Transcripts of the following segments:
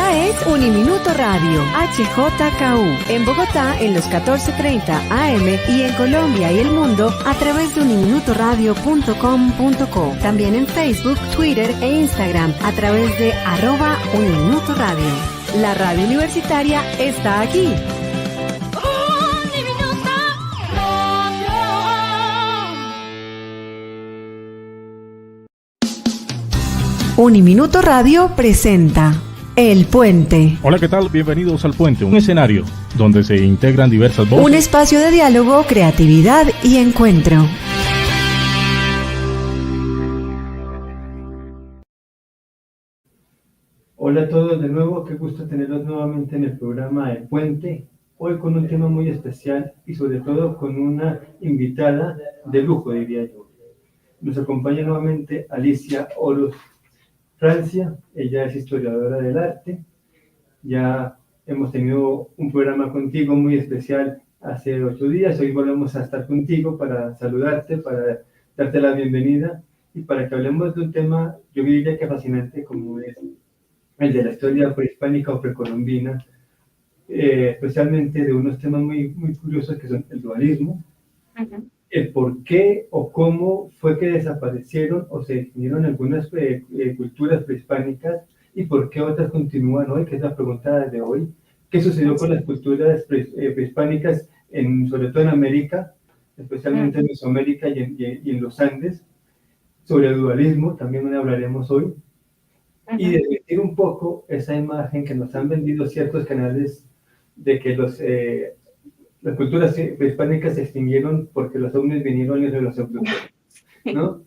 Esta es Uniminuto Radio, HJKU, en Bogotá en los 14:30 AM y en Colombia y el mundo a través de uniminutoradio.com.co. También en Facebook, Twitter e Instagram a través de @Uniminuto Radio. La radio universitaria está aquí. Uniminuto Radio presenta El Puente. Hola, ¿qué tal? Bienvenidos al Puente, un escenario donde se integran diversas voces. Un espacio de diálogo, creatividad y encuentro. Hola a todos de nuevo, qué gusto tenerlos nuevamente en el programa El Puente. Hoy con un tema muy especial y sobre todo con una invitada de lujo, diría yo. Nos acompaña nuevamente Alicia Oros Francia, ella es historiadora del arte. Ya hemos tenido un programa contigo muy especial hace 8 días, hoy volvemos a estar contigo para saludarte, para darte la bienvenida y para que hablemos de un tema, yo diría que fascinante como es el de la historia prehispánica o precolombina, especialmente de unos temas muy, muy curiosos que son el dualismo, el por qué o cómo fue que desaparecieron o se extinguieron algunas culturas prehispánicas y por qué otras continúan hoy, que es la pregunta de hoy. ¿Qué sucedió con las culturas prehispánicas, sobre todo en América, especialmente en Mesoamérica y en los Andes? Sobre el dualismo también hablaremos hoy. Y desmentir un poco esa imagen que nos han vendido ciertos canales de que las culturas prehispánicas se extinguieron porque los ovnis vinieron y se los abdujeron, ¿no?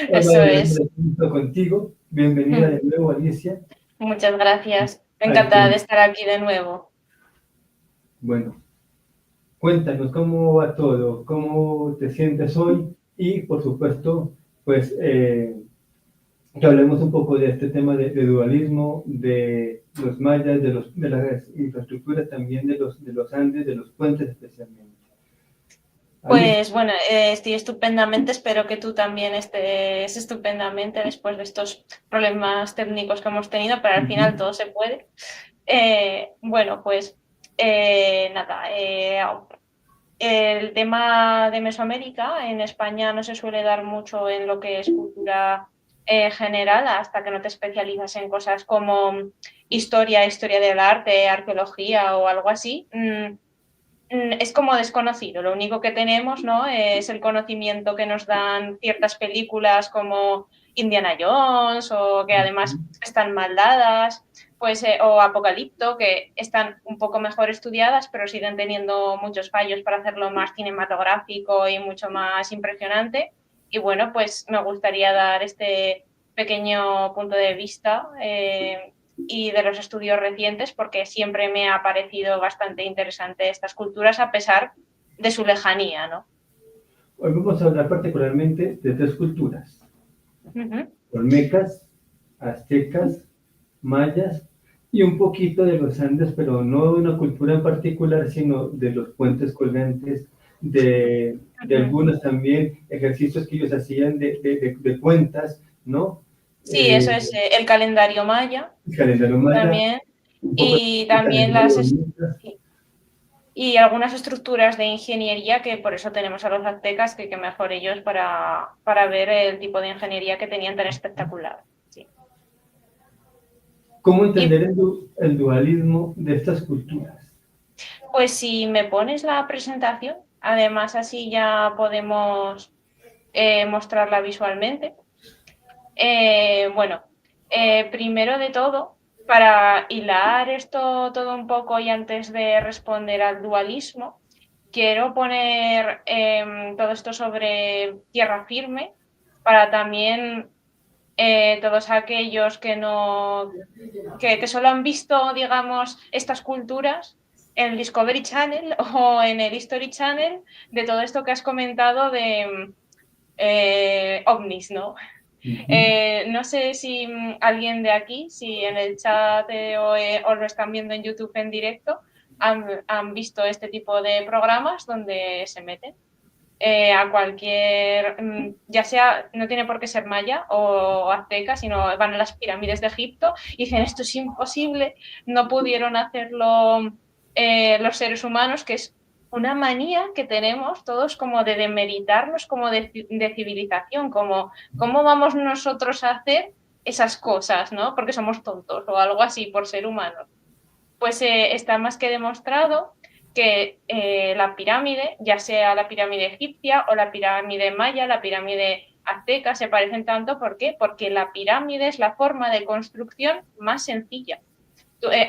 Eso es. Contigo. Bienvenida de nuevo, Alicia. Muchas gracias. Encantada de estar aquí de nuevo. Bueno, cuéntanos cómo va todo, cómo te sientes hoy y, por supuesto, pues que hablemos un poco de este tema de dualismo, de los mayas, de las infraestructuras también de los Andes, de los puentes especialmente. Pues bueno, estoy estupendamente, espero que tú también estés estupendamente después de estos problemas técnicos que hemos tenido, pero al final todo se puede. Bueno, pues nada, el tema de Mesoamérica en España no se suele dar mucho en lo que es cultura general hasta que no te especializas en cosas como historia del arte, arqueología o algo así. Es como desconocido. Lo único que tenemos, ¿no?, es el conocimiento que nos dan ciertas películas como Indiana Jones o que además están mal dadas, pues, o Apocalipto, que están un poco mejor estudiadas pero siguen teniendo muchos fallos para hacerlo más cinematográfico y mucho más impresionante. Y bueno, pues me gustaría dar este pequeño punto de vista y de los estudios recientes, porque siempre me ha parecido bastante interesante estas culturas a pesar de su lejanía, ¿no? Hoy vamos a hablar particularmente de 3 culturas: olmecas, aztecas, mayas y un poquito de los Andes, pero no de una cultura en particular, sino de los puentes colgantes, de algunos también ejercicios que ellos hacían de cuentas, ¿no? Sí, eso es el calendario maya. El calendario maya. También. Y también y algunas estructuras de ingeniería, que por eso tenemos a los aztecas, que mejor ellos para ver el tipo de ingeniería que tenían tan espectacular. Sí. ¿Cómo entender el dualismo de estas culturas? Pues si me pones la presentación, además así ya podemos mostrarla visualmente. Bueno, primero de todo, para hilar esto todo un poco y antes de responder al dualismo, quiero poner todo esto sobre tierra firme para también todos aquellos que solo han visto, digamos, estas culturas en el Discovery Channel o en el History Channel, de todo esto que has comentado de ovnis, ¿no? No sé si alguien de aquí, si en el chat o lo están viendo en YouTube en directo, han visto este tipo de programas donde se meten. a cualquier, ya sea, no tiene por qué ser maya o azteca, sino van a las pirámides de Egipto y dicen esto es imposible, no pudieron hacerlo los seres humanos, que es una manía que tenemos todos como de demeritarnos como de civilización, como cómo vamos nosotros a hacer esas cosas, ¿no? Porque somos tontos o algo así por ser humanos. Pues está más que demostrado que la pirámide, ya sea la pirámide egipcia o la pirámide maya, la pirámide azteca, se parecen tanto. ¿Por qué? Porque la pirámide es la forma de construcción más sencilla.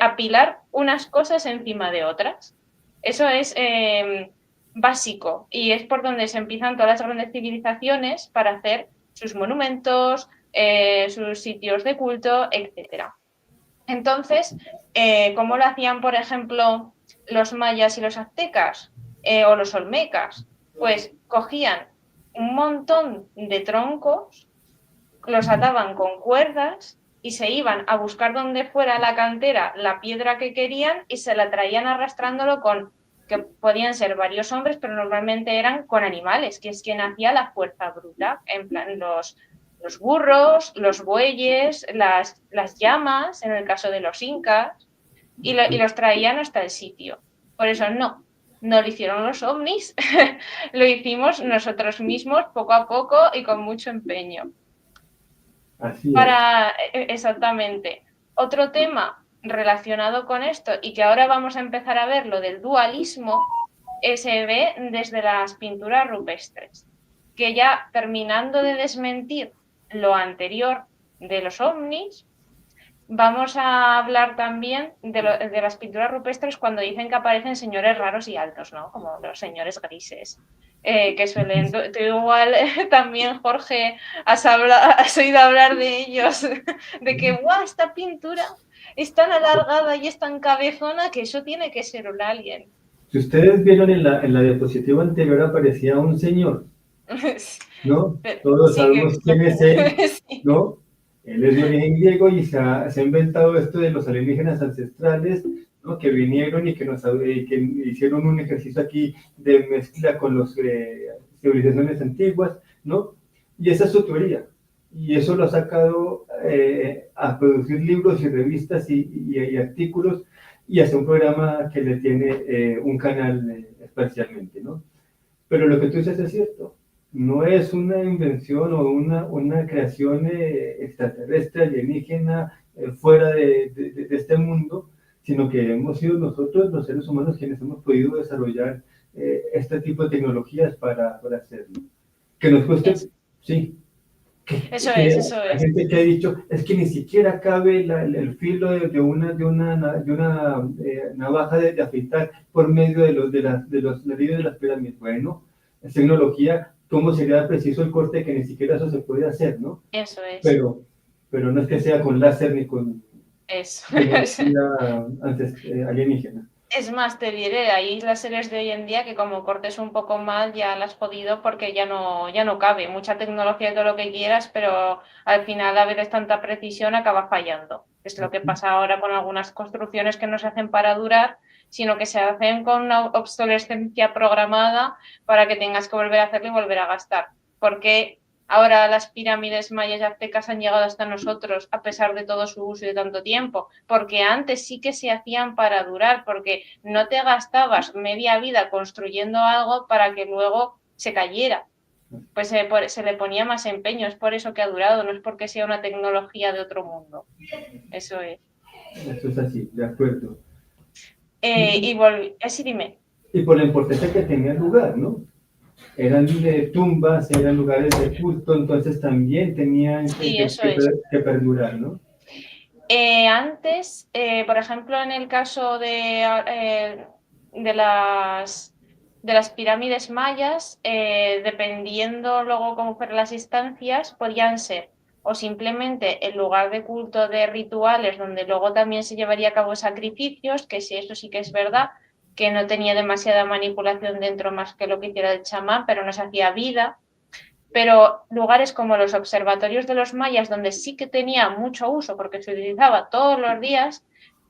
Apilar unas cosas encima de otras. Eso es básico y es por donde se empiezan todas las grandes civilizaciones para hacer sus monumentos, sus sitios de culto, etcétera. Entonces, ¿cómo lo hacían, por ejemplo, los mayas y los aztecas o los olmecas? Pues cogían un montón de troncos, los ataban con cuerdas y se iban a buscar donde fuera la cantera la piedra que querían y se la traían arrastrándolo con, que podían ser varios hombres, pero normalmente eran con animales, que es quien hacía la fuerza bruta, en plan los burros, los bueyes, las llamas, en el caso de los incas, y los traían hasta el sitio. Por eso no lo hicieron los ovnis, lo hicimos nosotros mismos poco a poco y con mucho empeño. Así es. Exactamente. Otro tema relacionado con esto y que ahora vamos a empezar a ver, lo del dualismo, se ve desde las pinturas rupestres, que ya terminando de desmentir lo anterior de los ovnis, vamos a hablar también de las pinturas rupestres cuando dicen que aparecen señores raros y altos, ¿no? Como los señores grises, que suelen... Tú igual también, Jorge, has oído hablar de ellos, de que, ¡guau! Esta pintura es tan alargada y es tan cabezona que eso tiene que ser un alien. Si ustedes vieron en la diapositiva anterior aparecía un señor, ¿no? Todos sabemos quién es él, ¿no? Él es de origen griego y se ha inventado esto de los alienígenas ancestrales, ¿no? Que vinieron y que hicieron un ejercicio aquí de mezcla con las civilizaciones antiguas, ¿no? Y esa es su teoría. Y eso lo ha sacado a producir libros y revistas y artículos y hace un programa que le tiene un canal especialmente, ¿no? Pero lo que tú dices es cierto. No es una invención o una creación extraterrestre, alienígena, fuera de este mundo, sino que hemos sido nosotros, los seres humanos, quienes hemos podido desarrollar este tipo de tecnologías para hacerlo. Que nos cueste, sí. Eso es. Hay gente que ha dicho, es que ni siquiera cabe el filo de una navaja de afeitar por medio de los ladrillos de las pirámides. Bueno, es tecnología. ¿Cómo sería preciso el corte que ni siquiera eso se puede hacer, ¿no? Eso es. Pero no es que sea con láser ni con alienígena. Es más, te diré, hay láseres de hoy en día que como cortes un poco mal ya las has jodido porque ya no cabe. Mucha tecnología y todo lo que quieras, pero al final a veces tanta precisión acaba fallando. Es lo que pasa ahora con algunas construcciones que no se hacen para durar, sino que se hacen con una obsolescencia programada para que tengas que volver a hacerlo y volver a gastar. Porque ahora las pirámides mayas y aztecas han llegado hasta nosotros a pesar de todo su uso y de tanto tiempo, porque antes sí que se hacían para durar, porque no te gastabas media vida construyendo algo para que luego se cayera. Pues se le ponía más empeño, es por eso que ha durado, no es porque sea una tecnología de otro mundo. Eso es. Eso es así, de acuerdo. Así dime. Y por la importancia que tenía el lugar, ¿no? Eran tumbas, eran lugares de culto, entonces también tenían que perdurar, ¿no? Antes, por ejemplo, en el caso de las pirámides mayas, dependiendo luego cómo fueran las instancias, podían ser o simplemente el lugar de culto de rituales donde luego también se llevaría a cabo sacrificios, que sí, eso sí que es verdad, que no tenía demasiada manipulación dentro más que lo que hiciera el chamán, pero no se hacía vida. Pero lugares como los observatorios de los mayas, donde sí que tenía mucho uso porque se utilizaba todos los días,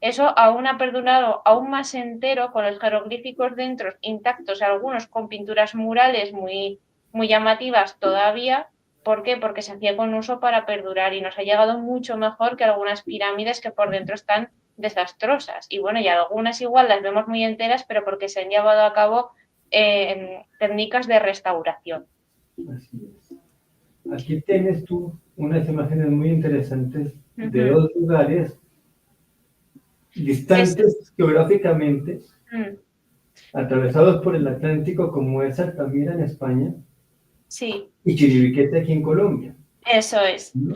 eso aún ha perdurado aún más entero, con los jeroglíficos dentro intactos, algunos con pinturas murales muy, muy llamativas todavía. ¿Por qué? Porque se hacía con uso para perdurar y nos ha llegado mucho mejor que algunas pirámides que por dentro están desastrosas. Y bueno, y algunas igual las vemos muy enteras, pero porque se han llevado a cabo técnicas de restauración. Así es. Aquí tienes tú unas imágenes muy interesantes de dos lugares distantes geográficamente, atravesados por el Atlántico, como es Altamira en España, sí, y Chiribiquete aquí en Colombia. Eso es. ¿No?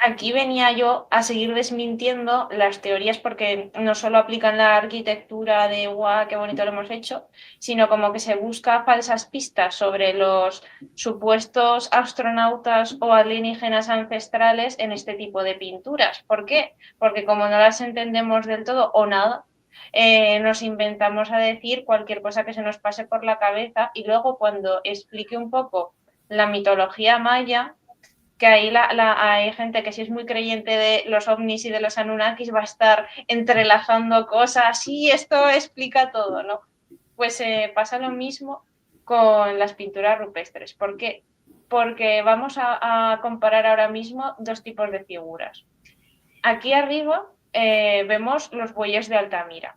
Aquí venía yo a seguir desmintiendo las teorías, porque no solo aplican la arquitectura de guau, qué bonito lo hemos hecho, sino como que se busca falsas pistas sobre los supuestos astronautas o alienígenas ancestrales en este tipo de pinturas. ¿Por qué? Porque como no las entendemos del todo o nada, nos inventamos a decir cualquier cosa que se nos pase por la cabeza, y luego cuando explique un poco la mitología maya, que ahí hay gente que sí es muy creyente de los ovnis y de los Anunnakis, va a estar entrelazando cosas, y esto explica todo, ¿no? Pues pasa lo mismo con las pinturas rupestres. ¿Por qué? Porque vamos a comparar ahora mismo dos tipos de figuras. Aquí arriba vemos los bueyes de Altamira.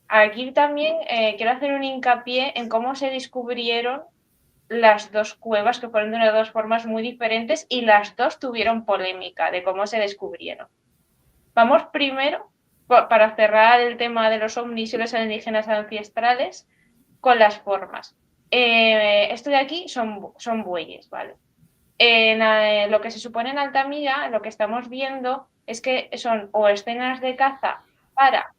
Aquí también quiero hacer un hincapié en cómo se descubrieron las dos cuevas, que fueron de unas dos formas muy diferentes, y las dos tuvieron polémica de cómo se descubrieron. Vamos primero, para cerrar el tema de los ovnis y los alienígenas ancestrales, con las formas. Esto de aquí son bueyes, ¿vale? Lo que se supone en Altamira, lo que estamos viendo es que son o escenas de caza para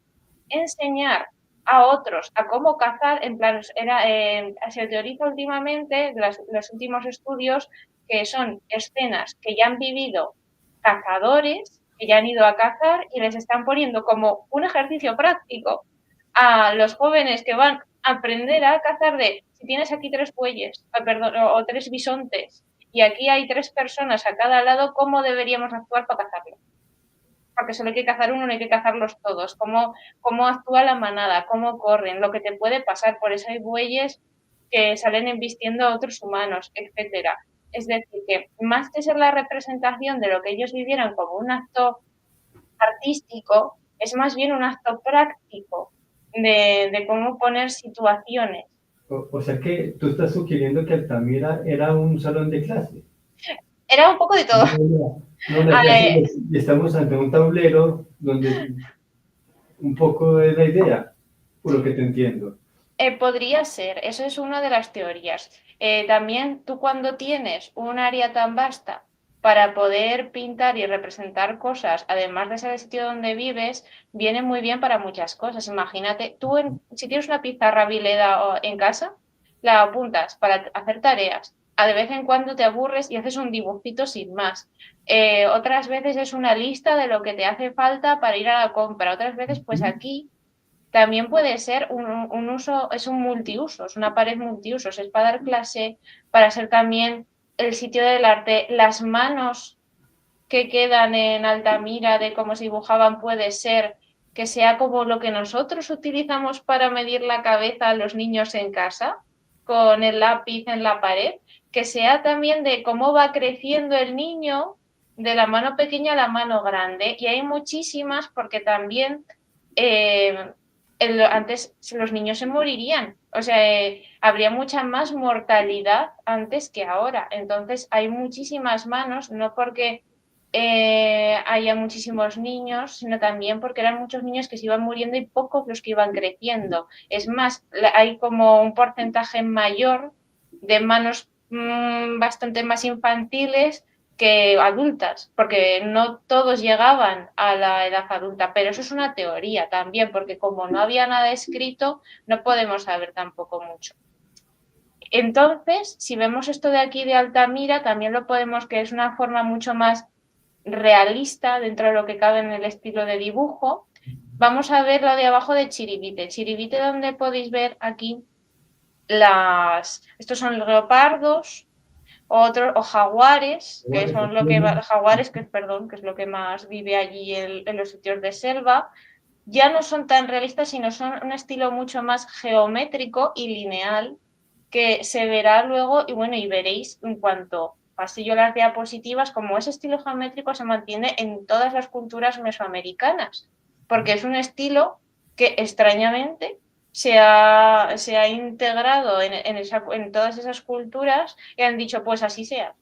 enseñar a otros a cómo cazar. En plan, se teoriza últimamente, los últimos estudios, que son escenas que ya han vivido cazadores, que ya han ido a cazar, y les están poniendo como un ejercicio práctico a los jóvenes que van a aprender a cazar, de si tienes aquí 3 bueyes, o 3 bisontes, y aquí hay 3 personas a cada lado, ¿cómo deberíamos actuar para cazarlo? Porque solo hay que cazar uno, no hay que cazarlos todos. Cómo actúa la manada, cómo corren, lo que te puede pasar. Por eso hay bueyes que salen embistiendo a otros humanos, etcétera. Es decir, que más que ser la representación de lo que ellos vivieran como un acto artístico, es más bien un acto práctico de cómo poner situaciones. O sea que tú estás sugiriendo que Altamira era un salón de clase. Era un poco de todo. Y estamos ante un tablero donde un poco es la idea, por lo que te entiendo. Podría ser, eso es una de las teorías. También tú, cuando tienes un área tan vasta para poder pintar y representar cosas, además de ser el sitio donde vives, viene muy bien para muchas cosas. Imagínate, si tienes una pizarra Vileda en casa, la apuntas para hacer tareas. De vez en cuando te aburres y haces un dibujito sin más. Otras veces es una lista de lo que te hace falta para ir a la compra. Otras veces, pues aquí también puede ser un uso, es un multiuso, es una pared multiusos, es para dar clase, para ser también el sitio del arte. Las manos que quedan en Altamira de cómo se dibujaban, puede ser que sea como lo que nosotros utilizamos para medir la cabeza a los niños en casa, con el lápiz en la pared, que sea también de cómo va creciendo el niño de la mano pequeña a la mano grande. Y hay muchísimas, porque también antes los niños se morirían, o sea, habría mucha más mortalidad antes que ahora. Entonces hay muchísimas manos, no porque haya muchísimos niños, sino también porque eran muchos niños que se iban muriendo y pocos los que iban creciendo. Es más, hay como un porcentaje mayor de manos bastante más infantiles que adultas, porque no todos llegaban a la edad adulta, pero eso es una teoría también, porque como no había nada escrito, no podemos saber tampoco mucho. Entonces, si vemos esto de aquí de Altamira, también lo podemos, que es una forma mucho más realista dentro de lo que cabe en el estilo de dibujo. Vamos a ver lo de abajo de Chiribite. Chiribite, donde podéis ver aquí estos son leopardos, o jaguares, que son jaguares, que es lo que más vive allí en los sitios de selva. ya no son tan realistas, sino son un estilo mucho más geométrico y lineal que se verá luego y bueno, y veréis en cuanto pase yo las diapositivas, como ese estilo geométrico se mantiene en todas las culturas mesoamericanas, porque es un estilo que extrañamente se ha integrado en todas esas culturas y han dicho, pues así sea.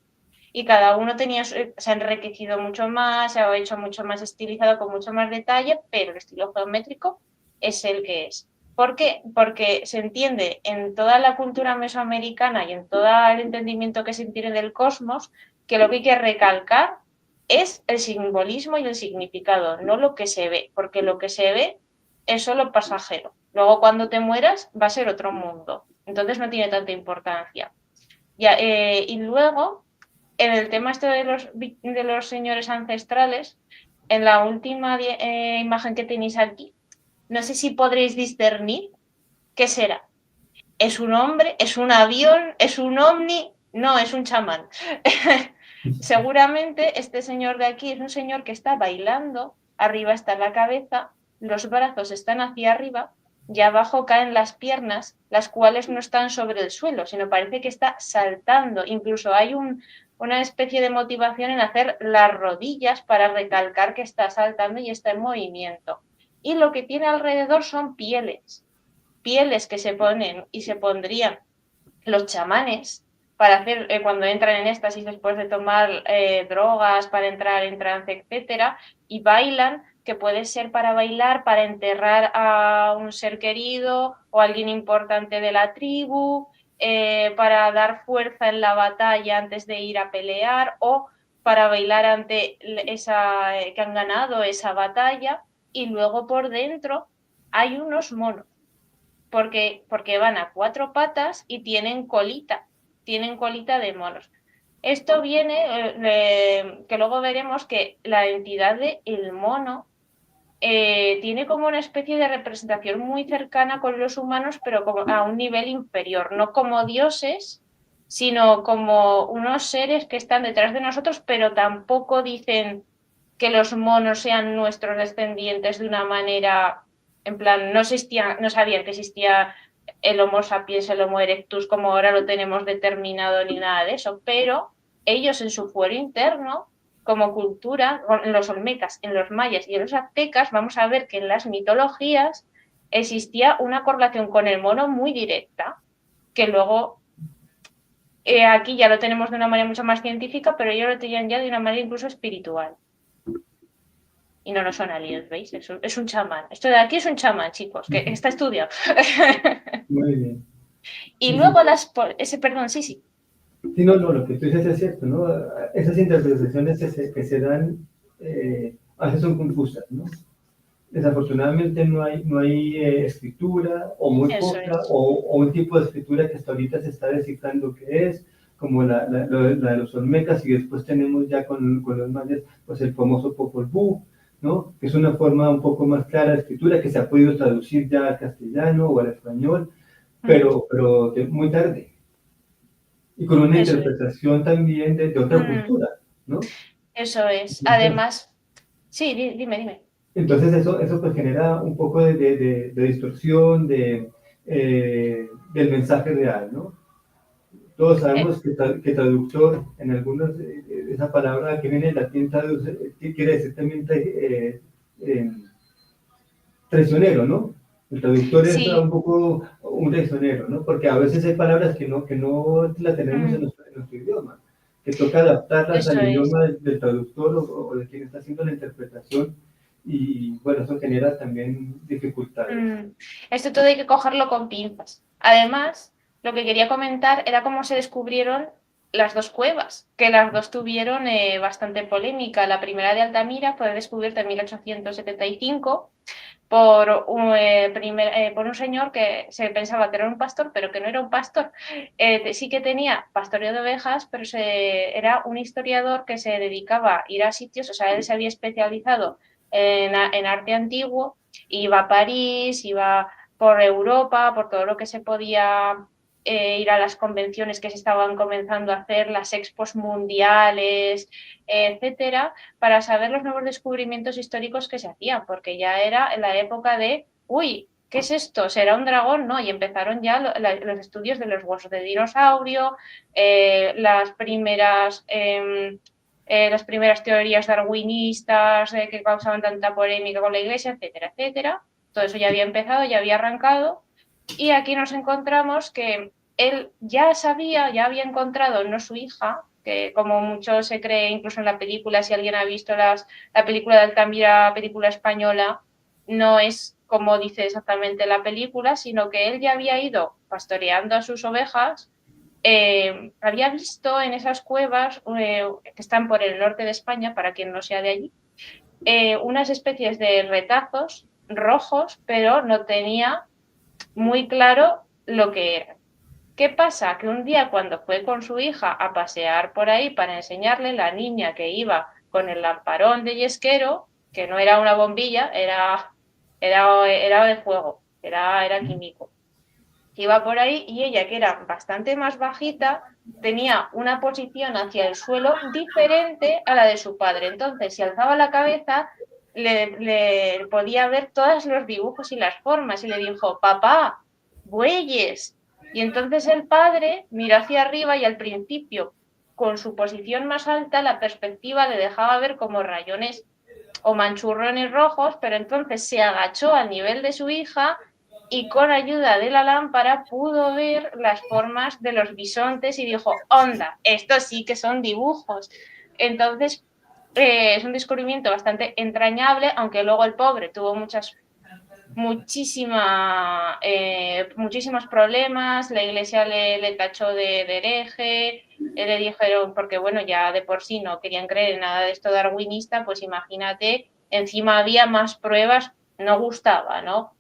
Y cada uno se ha enriquecido mucho más, se ha hecho mucho más estilizado, con mucho más detalle, pero el estilo geométrico es el que es. ¿Por qué? Porque se entiende en toda la cultura mesoamericana y en todo el entendimiento que se tiene del cosmos que lo que hay que recalcar es el simbolismo y el significado, no lo que se ve, porque lo que se ve es solo pasajero. Luego cuando te mueras va a ser otro mundo, entonces no tiene tanta importancia. Y luego, en el tema este de los señores ancestrales, en la última imagen que tenéis aquí, no sé si podréis discernir qué será. ¿Es un hombre? ¿Es un avión? ¿Es un ovni? No, es un chamán. Seguramente este señor de aquí es un señor que está bailando, arriba está la cabeza, los brazos están hacia arriba y abajo caen las piernas, las cuales no están sobre el suelo, sino parece que está saltando. Incluso hay una especie de motivación en hacer las rodillas para recalcar que está saltando y está en movimiento. Y lo que tiene alrededor son pieles que se ponen y se pondrían los chamanes para hacer cuando entran en éxtasis después de tomar drogas, para entrar en trance, etcétera, y bailan, que puede ser para bailar, para enterrar a un ser querido o alguien importante de la tribu, para dar fuerza en la batalla antes de ir a pelear o para bailar ante que han ganado esa batalla. Y luego por dentro hay unos monos porque van a 4 patas y tienen colita de monos. Esto viene, que luego veremos que la entidad del mono tiene como una especie de representación muy cercana con los humanos, pero como a un nivel inferior, no como dioses, sino como unos seres que están detrás de nosotros, pero tampoco dicen que los monos sean nuestros descendientes de una manera, en plan, no sabían que existía el Homo sapiens, el Homo erectus, como ahora lo tenemos determinado ni nada de eso, pero ellos en su fuero interno, como cultura, en los olmecas, en los mayas y en los aztecas, vamos a ver que en las mitologías existía una correlación con el mono muy directa, que luego aquí ya lo tenemos de una manera mucho más científica, pero ellos lo tenían ya de una manera incluso espiritual. Y no son aliens, ¿veis? Es un chamán. Esto de aquí es un chamán, chicos, que está estudiado. Muy bien. Y luego perdón, sí. Sí, no, lo que tú dices es cierto, ¿no? Esas interpretaciones que se dan a veces son confusas, ¿no? Desafortunadamente no hay escritura, o muy poca, o un tipo de escritura que hasta ahorita se está descifrando qué es, como la de los olmecas, y después tenemos ya con los mayas, pues el famoso Popol Vuh, ¿no? Que es una forma un poco más clara de escritura que se ha podido traducir ya al castellano o al español, pero muy tarde. Y con una interpretación también de otra cultura, ¿no? Eso es. Además, sí, dime. Entonces eso pues genera un poco de distorsión del mensaje real, ¿no? Todos sabemos que traductor, en algunos, esa palabra que viene del latín, que quiere decir también traicionero, ¿no? El traductor es un poco un traicionero, ¿no? Porque a veces hay palabras que no las tenemos en nuestro idioma, que toca adaptarlas al idioma del traductor o de quien está haciendo la interpretación, y bueno, eso genera también dificultades. Esto todo hay que cogerlo con pinzas. Además, lo que quería comentar era cómo se descubrieron las dos cuevas, que las dos tuvieron bastante polémica. La primera de Altamira fue descubierta en 1875 por un señor que se pensaba que era un pastor, pero que no era un pastor. Sí que tenía pastoreo de ovejas, pero era un historiador que se dedicaba a ir a sitios, o sea, él se había especializado en arte antiguo, iba a París, iba por Europa, por todo lo que se podía ir a las convenciones que se estaban comenzando a hacer, las expos mundiales, etcétera, para saber los nuevos descubrimientos históricos que se hacían, porque ya era en la época de, uy, ¿qué es esto? ¿Será un dragón? No, y empezaron ya los estudios de los huesos de dinosaurio, las primeras teorías darwinistas que causaban tanta polémica con la Iglesia, etcétera, etcétera. Todo eso ya había empezado, ya había arrancado, y aquí nos encontramos que él ya sabía, ya había encontrado, no su hija, que como mucho se cree incluso en la película, si alguien ha visto la película de Altamira, película española, no es como dice exactamente la película, sino que él ya había ido pastoreando a sus ovejas, había visto en esas cuevas que están por el norte de España, para quien no sea de allí, unas especies de retazos rojos, pero no tenía muy claro lo que era. ¿Qué pasa? Que un día cuando fue con su hija a pasear por ahí para enseñarle, la niña que iba con el lamparón de yesquero, que no era una bombilla, era de fuego, era químico. Iba por ahí y ella, que era bastante más bajita, tenía una posición hacia el suelo diferente a la de su padre. Entonces, si alzaba la cabeza, le podía ver todos los dibujos y las formas y le dijo, papá, bueyes. Y entonces el padre miró hacia arriba y al principio, con su posición más alta, la perspectiva le dejaba ver como rayones o manchurrones rojos, pero entonces se agachó al nivel de su hija y con ayuda de la lámpara pudo ver las formas de los bisontes y dijo, onda, estos sí que son dibujos. Entonces, es un descubrimiento bastante entrañable, aunque luego el pobre tuvo muchísimos problemas, la Iglesia le tachó de hereje, le dijeron, porque bueno, ya de por sí no querían creer en nada de esto darwinista, pues imagínate, encima había más pruebas, no gustaba, ¿no?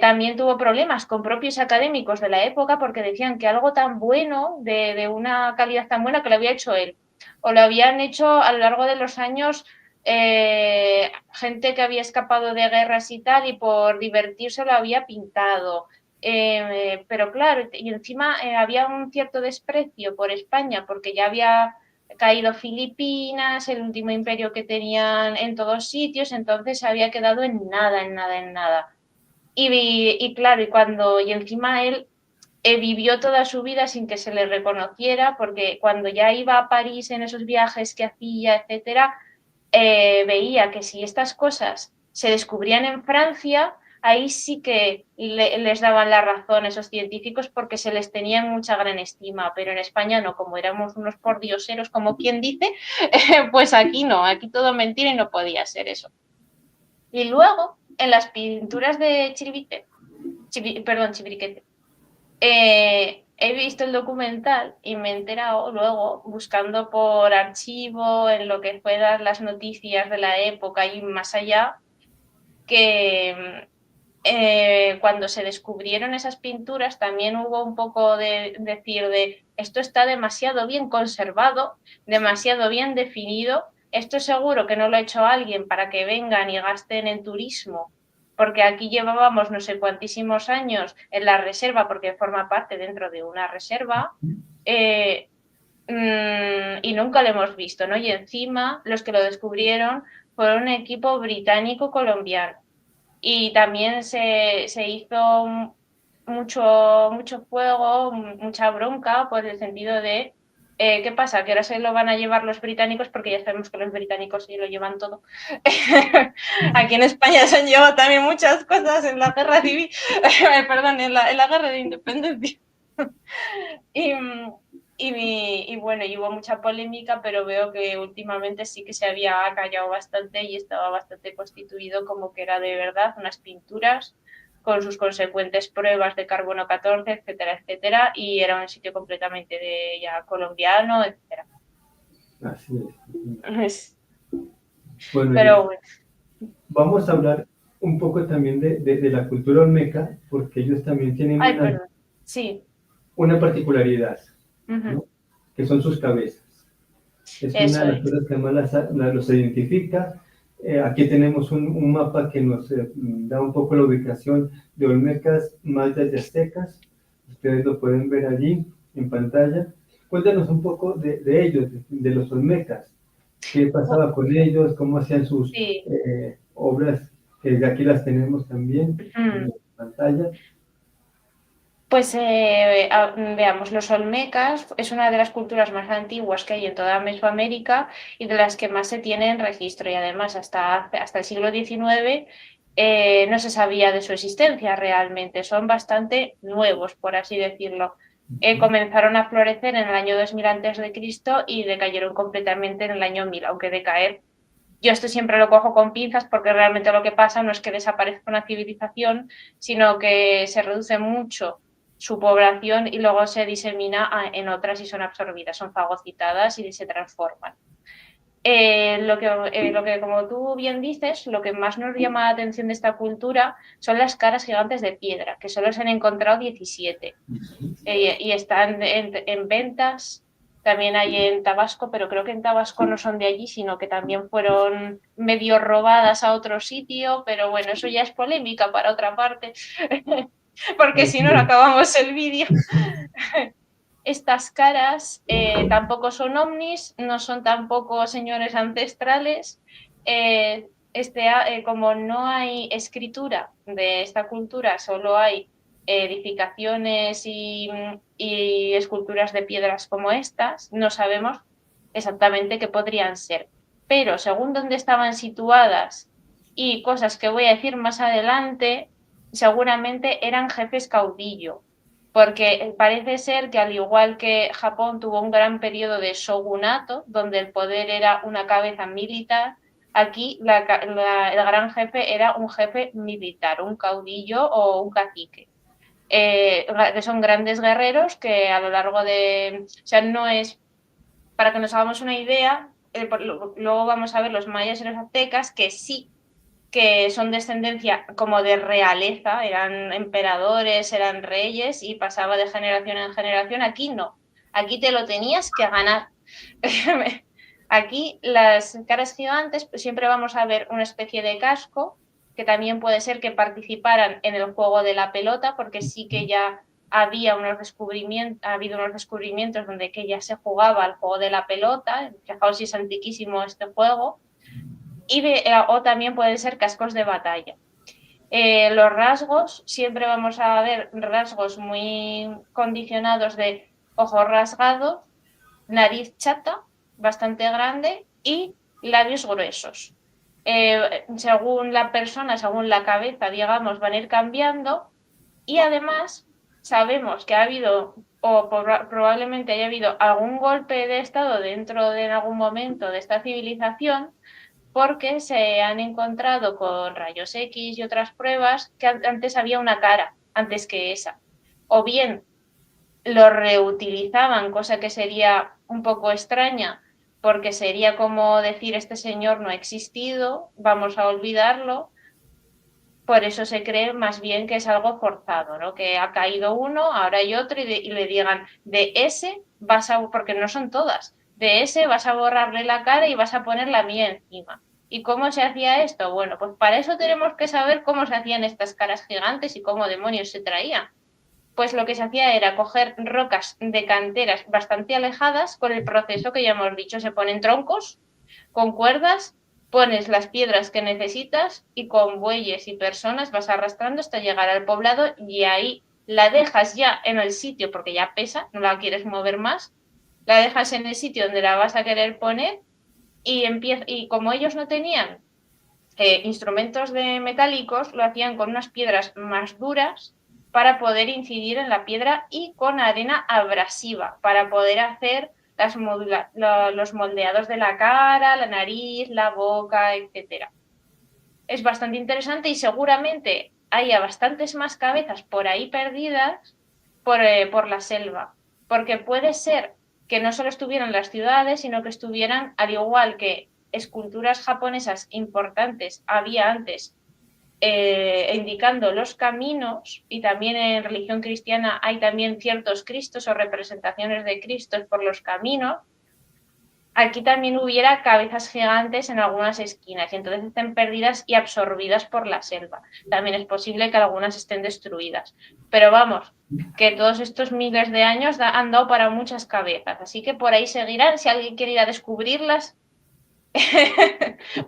También tuvo problemas con propios académicos de la época porque decían que algo tan bueno, de una calidad tan buena, que lo había hecho él, o lo habían hecho a lo largo de los años gente que había escapado de guerras y tal, y por divertirse lo había pintado. Pero claro, y encima había un cierto desprecio por España, porque ya había caído Filipinas, el último imperio que tenían en todos sitios, entonces se había quedado en nada. Y claro, y encima él vivió toda su vida sin que se le reconociera, porque cuando ya iba a París en esos viajes que hacía, etcétera, veía que si estas cosas se descubrían en Francia, ahí sí que les daban la razón a esos científicos porque se les tenía en mucha gran estima, pero en España no, como éramos unos pordioseros, como quien dice, pues aquí no, aquí todo mentira y no podía ser eso. Y luego, en las pinturas de Chiribiquete, he visto el documental y me he enterado luego, buscando por archivo, en lo que fueran las noticias de la época y más allá, que cuando se descubrieron esas pinturas también hubo un poco de decir de esto está demasiado bien conservado, demasiado bien definido, esto seguro que no lo ha hecho alguien para que vengan y gasten en turismo, porque aquí llevábamos no sé cuantísimos años en la reserva, porque forma parte dentro de una reserva, y nunca lo hemos visto, ¿no? Y encima los que lo descubrieron fueron un equipo británico-colombiano. Y también se hizo mucho fuego, mucha bronca por el sentido de ¿qué pasa? Que ahora se lo van a llevar los británicos, porque ya sabemos que los británicos sí lo llevan todo. Aquí en España se han llevado también muchas cosas en la guerra civil, perdón, en la guerra de independencia. Y bueno, y hubo mucha polémica, pero veo que últimamente sí que se había callado bastante y estaba bastante constituido como que era de verdad unas pinturas con sus consecuentes pruebas de carbono 14, etcétera, etcétera, y era un sitio completamente de ya colombiano, etcétera. Así es. Bueno, pero bueno. Vamos a hablar un poco también de la cultura olmeca, porque ellos también tienen una particularidad, ¿no? Que son sus cabezas. Es una de las cosas que más los identifica. Aquí tenemos un mapa que nos da un poco la ubicación de olmecas, mayas y aztecas. Ustedes lo pueden ver allí en pantalla. Cuéntanos un poco de ellos, de los olmecas. ¿Qué pasaba con ellos? ¿Cómo hacían sus Sí. obras? Que aquí las tenemos también Mm. en pantalla. Pues veamos, los olmecas es una de las culturas más antiguas que hay en toda Mesoamérica y de las que más se tiene en registro, y además hasta el siglo XIX no se sabía de su existencia realmente, son bastante nuevos, por así decirlo. Comenzaron a florecer en el año 2000 a.C. y decayeron completamente en el año 1000, aunque decaer, yo esto siempre lo cojo con pinzas porque realmente lo que pasa no es que desaparezca una civilización, sino que se reduce mucho su población y luego se disemina en otras y son absorbidas, son fagocitadas y se transforman. Lo que, como tú bien dices, lo que más nos llama la atención de esta cultura son las caras gigantes de piedra, que solo se han encontrado 17 y están en ventas. También hay en Tabasco, pero creo que en Tabasco no son de allí, sino que también fueron medio robadas a otro sitio, pero bueno, eso ya es polémica para otra parte, porque si no, no acabamos el vídeo. Estas caras tampoco son ovnis, no son tampoco señores ancestrales. Como no hay escritura de esta cultura, solo hay edificaciones y esculturas de piedras como estas, no sabemos exactamente qué podrían ser. Pero según dónde estaban situadas y cosas que voy a decir más adelante, seguramente eran jefes caudillo, porque parece ser que al igual que Japón tuvo un gran periodo de shogunato, donde el poder era una cabeza militar, aquí el gran jefe era un jefe militar, un caudillo o un cacique. Que son grandes guerreros que a lo largo de... O sea, no es... Para que nos hagamos una idea, luego vamos a ver los mayas y los aztecas, que sí que son descendencia como de realeza, eran emperadores, eran reyes y pasaba de generación en generación. Aquí no, aquí te lo tenías que ganar. Aquí las caras gigantes, pues siempre vamos a ver una especie de casco, que también puede ser que participaran en el juego de la pelota, porque sí que ya había ha habido unos descubrimientos donde que ya se jugaba al juego de la pelota. Fijaos si es antiquísimo este juego. O también pueden ser cascos de batalla. Los rasgos, siempre vamos a ver rasgos muy condicionados de ojos rasgados, nariz chata, bastante grande, y labios gruesos. Según la persona, según la cabeza, digamos, van a ir cambiando, y además sabemos que ha habido, o probablemente haya habido algún golpe de estado dentro de en algún momento de esta civilización, porque se han encontrado con rayos X y otras pruebas que antes había una cara, antes que esa. O bien lo reutilizaban, cosa que sería un poco extraña, porque sería como decir este señor no ha existido, vamos a olvidarlo. Por eso se cree más bien que es algo forzado, ¿no? Que ha caído uno, ahora hay otro y le digan, de ese vas a, porque no son todas, de ese vas a borrarle la cara y vas a poner la mía encima. ¿Y cómo se hacía esto? Bueno, pues para eso tenemos que saber cómo se hacían estas caras gigantes y cómo demonios se traían. Pues lo que se hacía era coger rocas de canteras bastante alejadas con el proceso que ya hemos dicho, se ponen troncos con cuerdas, pones las piedras que necesitas y con bueyes y personas vas arrastrando hasta llegar al poblado, y ahí la dejas ya en el sitio porque ya pesa, no la quieres mover más, la dejas en el sitio donde la vas a querer poner y como ellos no tenían instrumentos de metálicos, lo hacían con unas piedras más duras para poder incidir en la piedra y con arena abrasiva para poder hacer los moldeados de la cara, la nariz, la boca, etc. Es bastante interesante y seguramente haya bastantes más cabezas por ahí perdidas por la selva, porque puede ser que no solo estuvieran las ciudades, sino que estuvieran, al igual que esculturas japonesas importantes había antes, indicando los caminos, y también en religión cristiana hay también ciertos cristos o representaciones de cristos por los caminos, aquí también hubiera cabezas gigantes en algunas esquinas y entonces estén perdidas y absorbidas por la selva. También es posible que algunas estén destruidas. Pero vamos, que todos estos miles de años han dado para muchas cabezas, así que por ahí seguirán. Si alguien quiere ir a descubrirlas,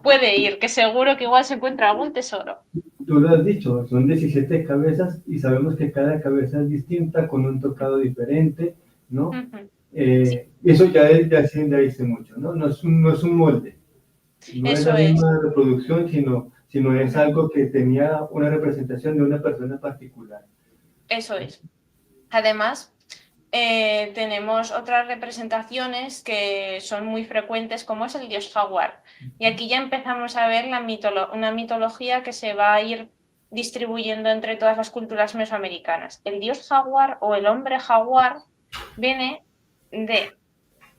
puede ir, que seguro que igual se encuentra algún tesoro. Tú lo has dicho, son 17 cabezas y sabemos que cada cabeza es distinta, con un tocado diferente, ¿no? Eso ya dice mucho, ¿no? No es un molde, no es Eso la es. misma reproducción, sino es algo que tenía una representación de una persona particular. Eso es. Además, tenemos otras representaciones que son muy frecuentes, como es el dios jaguar. Y aquí ya empezamos a ver una mitología que se va a ir distribuyendo entre todas las culturas mesoamericanas. El dios jaguar o el hombre jaguar viene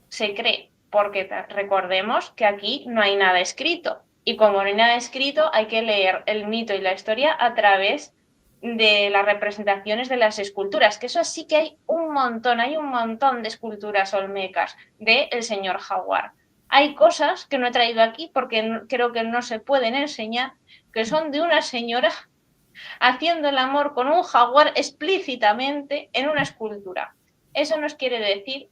se cree, porque recordemos que aquí no hay nada escrito. Y como no hay nada escrito, hay que leer el mito y la historia a través de las representaciones de las esculturas, que eso sí que hay un montón de esculturas olmecas del señor jaguar. Hay cosas que no he traído aquí porque creo que no se pueden enseñar, que son de una señora haciendo el amor con un jaguar explícitamente en una escultura. Eso nos quiere decir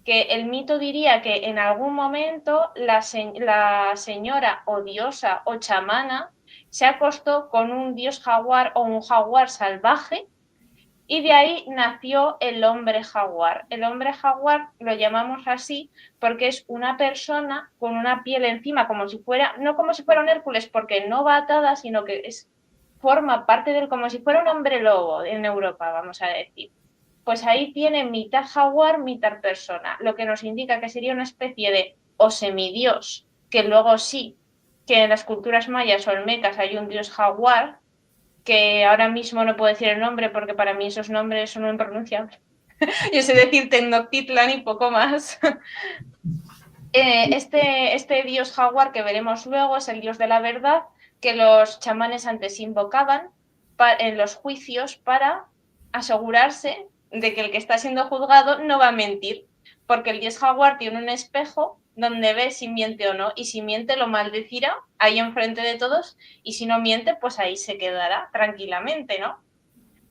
que el mito diría que en algún momento la señora o diosa o chamana se acostó con un dios jaguar o un jaguar salvaje y de ahí nació el hombre jaguar. El hombre jaguar lo llamamos así porque es una persona con una piel encima no como si fuera un Hércules porque no va atada, sino que forma parte como si fuera un hombre lobo en Europa, vamos a decir. Pues ahí tiene mitad jaguar, mitad persona, lo que nos indica que sería una especie de o semidios, que luego sí, que en las culturas mayas o olmecas hay un dios jaguar, que ahora mismo no puedo decir el nombre porque para mí esos nombres son impronunciables. Yo sé decir Tenochtitlan y poco más. Este dios jaguar que veremos luego es el dios de la verdad, que los chamanes antes invocaban en los juicios para asegurarse de que el que está siendo juzgado no va a mentir, porque el dios jaguar tiene un espejo donde ve si miente o no, y si miente lo maldecirá ahí enfrente de todos, y si no miente, pues ahí se quedará tranquilamente, ¿no?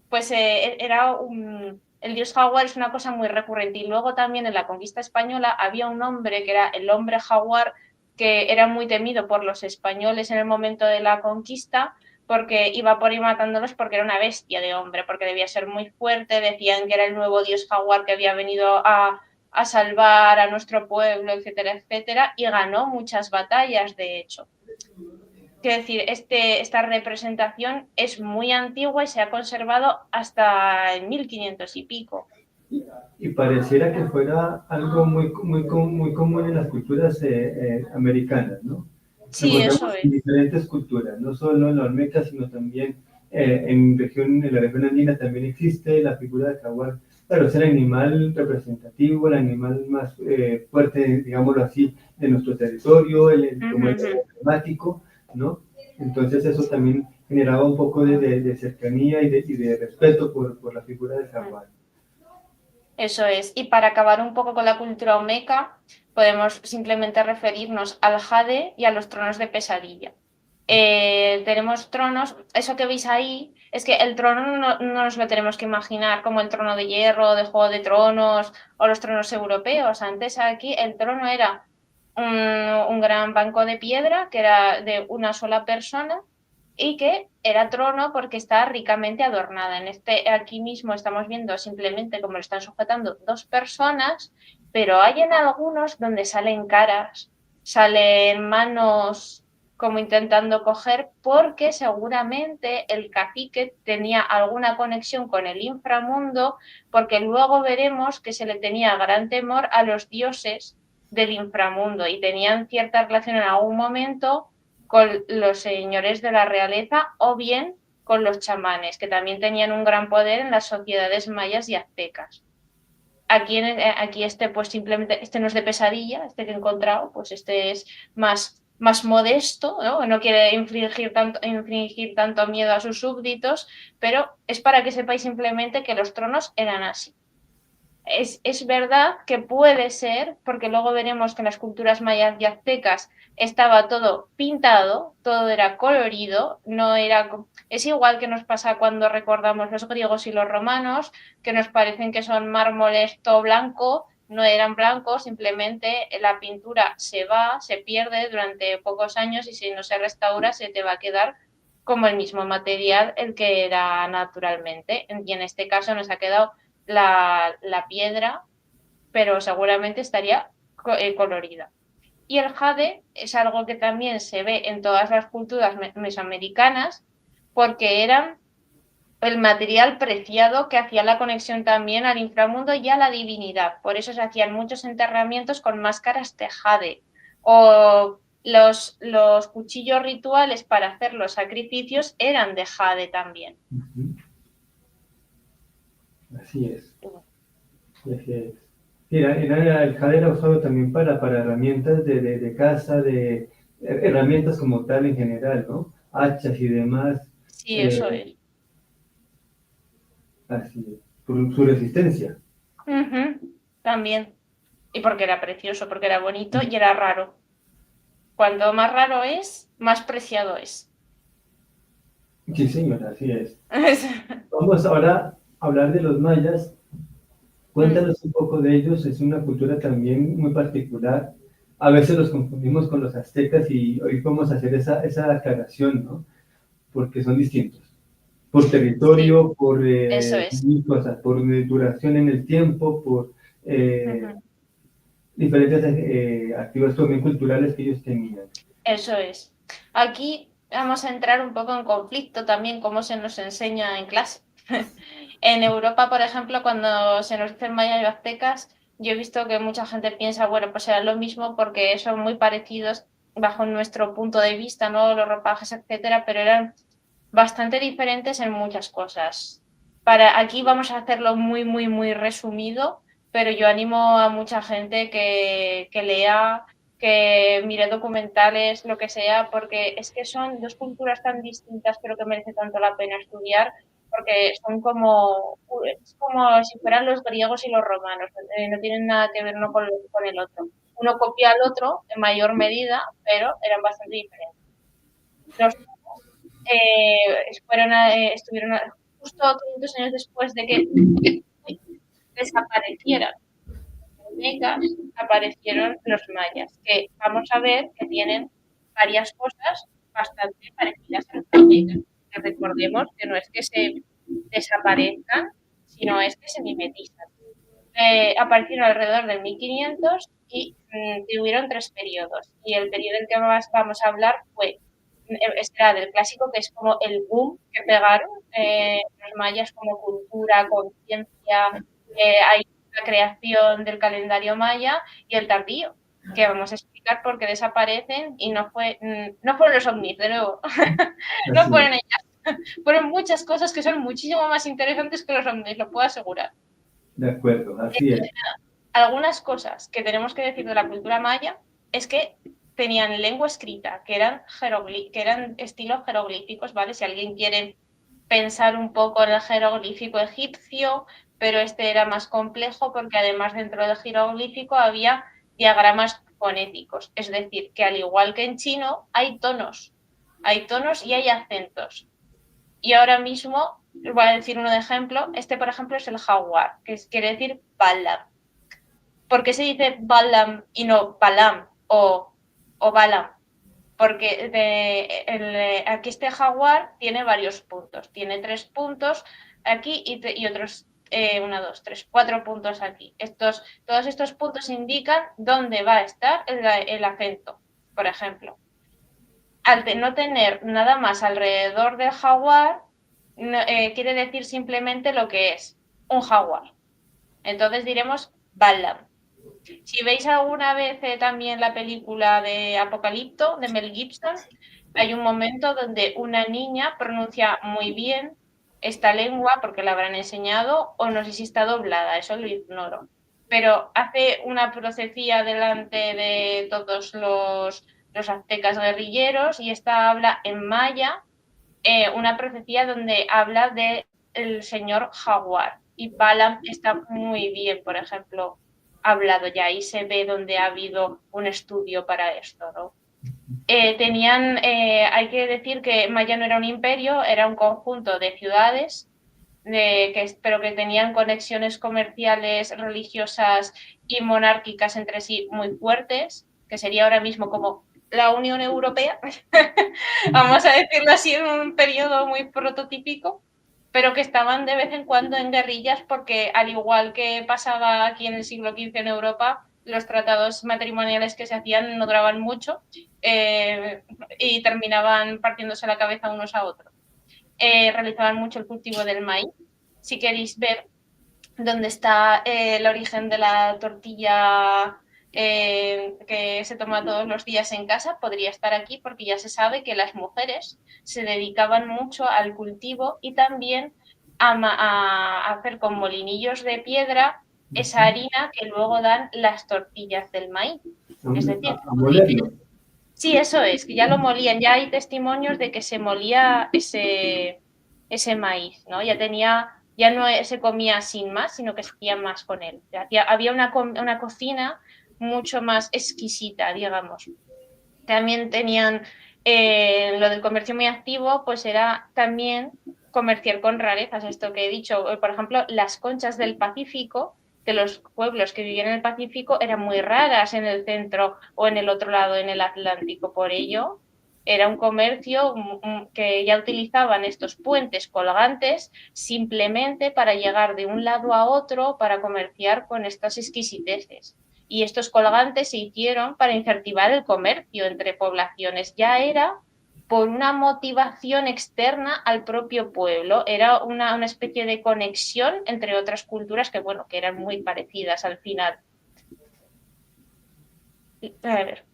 Pues el dios jaguar es una cosa muy recurrente. Y luego también en la conquista española había un hombre que era el hombre jaguar, que era muy temido por los españoles en el momento de la conquista, porque iba por ahí matándolos porque era una bestia de hombre, porque debía ser muy fuerte. Decían que era el nuevo dios jaguar que había venido a salvar a nuestro pueblo, etcétera, etcétera, y ganó muchas batallas, de hecho. Quiero decir, esta representación es muy antigua y se ha conservado hasta el 1500 y pico. Y pareciera que fuera algo muy común en las culturas americanas, ¿no? Sí, eso es. En diferentes culturas, no solo en la olmeca, sino también en la región andina también existe la figura del jaguar. Claro, es el animal representativo, el animal más fuerte, digámoslo así, de nuestro territorio, como el emblemático, ¿no? Entonces eso también generaba un poco de cercanía y de respeto por la figura del jaguar. Eso es. Y para acabar un poco con la cultura olmeca, podemos simplemente referirnos al jade y a los tronos de pesadilla. Tenemos tronos, eso que veis ahí, es que el trono no nos lo tenemos que imaginar como el trono de hierro, de Juego de Tronos o los tronos europeos. Antes aquí el trono era un gran banco de piedra que era de una sola persona y que era trono porque está ricamente adornada. Aquí mismo estamos viendo simplemente cómo lo están sujetando dos personas, pero hay en algunos donde salen caras, salen manos como intentando coger, porque seguramente el cacique tenía alguna conexión con el inframundo, porque luego veremos que se le tenía gran temor a los dioses del inframundo y tenían cierta relación en algún momento con los señores de la realeza o bien con los chamanes, que también tenían un gran poder en las sociedades mayas y aztecas. Aquí pues simplemente, este no es de pesadilla, este que he encontrado, pues este es más modesto, ¿no? No quiere infligir tanto miedo a sus súbditos, pero es para que sepáis simplemente que los tronos eran así. Es verdad que puede ser, porque luego veremos que en las culturas mayas y aztecas estaba todo pintado, todo era colorido, no era... Es igual que nos pasa cuando recordamos los griegos y los romanos, que nos parecen que son mármoles todo blanco, no eran blancos, simplemente la pintura se va, se pierde durante pocos años y si no se restaura se te va a quedar como el mismo material el que era naturalmente. Y en este caso nos ha quedado la piedra, pero seguramente estaría colorida. Y el jade es algo que también se ve en todas las culturas mesoamericanas porque eran el material preciado que hacía la conexión también al inframundo y a la divinidad. Por eso se hacían muchos enterramientos con máscaras de jade o los cuchillos rituales para hacer los sacrificios eran de jade también. Así es. Así es. El jade era usado también para herramientas de caza, de herramientas como tal en general, ¿no? Hachas y demás. Sí, eso es. Así es. Por su resistencia. También. Y porque era precioso, porque era bonito y era raro. Cuanto más raro es, más preciado es. Sí, señor, así es. Vamos ahora a hablar de los mayas. Cuéntanos un poco de ellos. Es una cultura también muy particular. A veces los confundimos con los aztecas y hoy vamos a hacer esa aclaración, ¿no? Porque son distintos. Por territorio, Sí, por eso es. cosas, por duración en el tiempo, por diferentes actividades también culturales que ellos tenían. Eso es. Aquí vamos a entrar un poco en conflicto también, como se nos enseña en clase. En Europa, por ejemplo, cuando se nos dicen mayas y aztecas, yo he visto que mucha gente piensa, bueno, pues será lo mismo porque son muy parecidos bajo nuestro punto de vista, ¿no? Los ropajes, etcétera, pero eran bastante diferentes en muchas cosas. Aquí vamos a hacerlo muy, muy, muy resumido, pero yo animo a mucha gente que lea, que mire documentales, lo que sea, porque es que son dos culturas tan distintas, pero que merece tanto la pena estudiar, porque son es como si fueran los griegos y los romanos, no tienen nada que ver uno con el otro. Uno copia al otro en mayor medida, pero eran bastante diferentes. Los estuvieron justo 500 años después de que desaparecieran mecas, aparecieron los mayas, que vamos a ver que tienen varias cosas bastante parecidas a los mecas. Recordemos que no es que se desaparezcan, sino es que se mimetizan. Aparecieron alrededor del 1500 y tuvieron 3 periodos. Y el periodo del que más vamos a hablar fue será del clásico, que es como el boom que pegaron los mayas como cultura, conciencia, hay la creación del calendario maya y el tardío, que vamos a explicar por qué desaparecen y no fueron los ovnis, de nuevo, no fueron ellas, fueron muchas cosas que son muchísimo más interesantes que los ovnis, lo puedo asegurar. De acuerdo, así es. Algunas cosas que tenemos que decir de la cultura maya es que tenían lengua escrita, que eran estilos jeroglíficos, ¿vale? Si alguien quiere pensar un poco en el jeroglífico egipcio, pero este era más complejo porque además dentro del jeroglífico había diagramas fonéticos, es decir, que al igual que en chino hay tonos y hay acentos. Y ahora mismo, voy a decir uno de ejemplo, por ejemplo es el jaguar, que quiere decir Balam. ¿Por qué se dice Balam y no Balam o Balam? Porque aquí este jaguar tiene varios puntos. Tiene 3 puntos aquí y otros 1, 2, 3, 4 puntos aquí. Todos estos puntos indican dónde va a estar el acento, por ejemplo. Al no tener nada más alrededor del jaguar, quiere decir simplemente lo que es un jaguar. Entonces diremos Balam. Si veis alguna vez también la película de Apocalipto, de Mel Gibson, hay un momento donde una niña pronuncia muy bien esta lengua porque la habrán enseñado o no sé si está doblada, eso lo ignoro. Pero hace una profecía delante de todos los aztecas guerrilleros y esta habla en maya, una profecía donde habla del señor jaguar y Balaam está muy bien, por ejemplo, hablado ya. Ahí se ve donde ha habido un estudio para esto, ¿no? Hay que decir que Maya no era un imperio, era un conjunto de ciudades, pero que tenían conexiones comerciales, religiosas y monárquicas entre sí muy fuertes, que sería ahora mismo como la Unión Europea, vamos a decirlo así, en un periodo muy prototípico, pero que estaban de vez en cuando en guerrillas porque, al igual que pasaba aquí en el siglo XV en Europa, los tratados matrimoniales que se hacían no duraban mucho y terminaban partiéndose la cabeza unos a otros. Realizaban mucho el cultivo del maíz. Si queréis ver dónde está el origen de la tortilla que se toma todos los días en casa, podría estar aquí porque ya se sabe que las mujeres se dedicaban mucho al cultivo y también a hacer con molinillos de piedra esa harina que luego dan las tortillas del maíz. Es decir, A molerlo. sí, eso es, que ya lo molían, ya hay testimonios de que se molía ese maíz, ¿no? Ya no se comía sin más, sino que se hacía más con él. Había una cocina mucho más exquisita, digamos. También tenían lo del comercio muy activo, pues era también comerciar con rarezas, esto que he dicho. Por ejemplo, las conchas del Pacífico, de los pueblos que vivían en el Pacífico, eran muy raras en el centro o en el otro lado, en el Atlántico. Por ello, era un comercio que ya utilizaban estos puentes colgantes simplemente para llegar de un lado a otro para comerciar con estas exquisiteces. Y estos colgantes se hicieron para incentivar el comercio entre poblaciones. Ya era por una motivación externa al propio pueblo. Era una especie de conexión entre otras culturas que, bueno, que eran muy parecidas al final. A ver.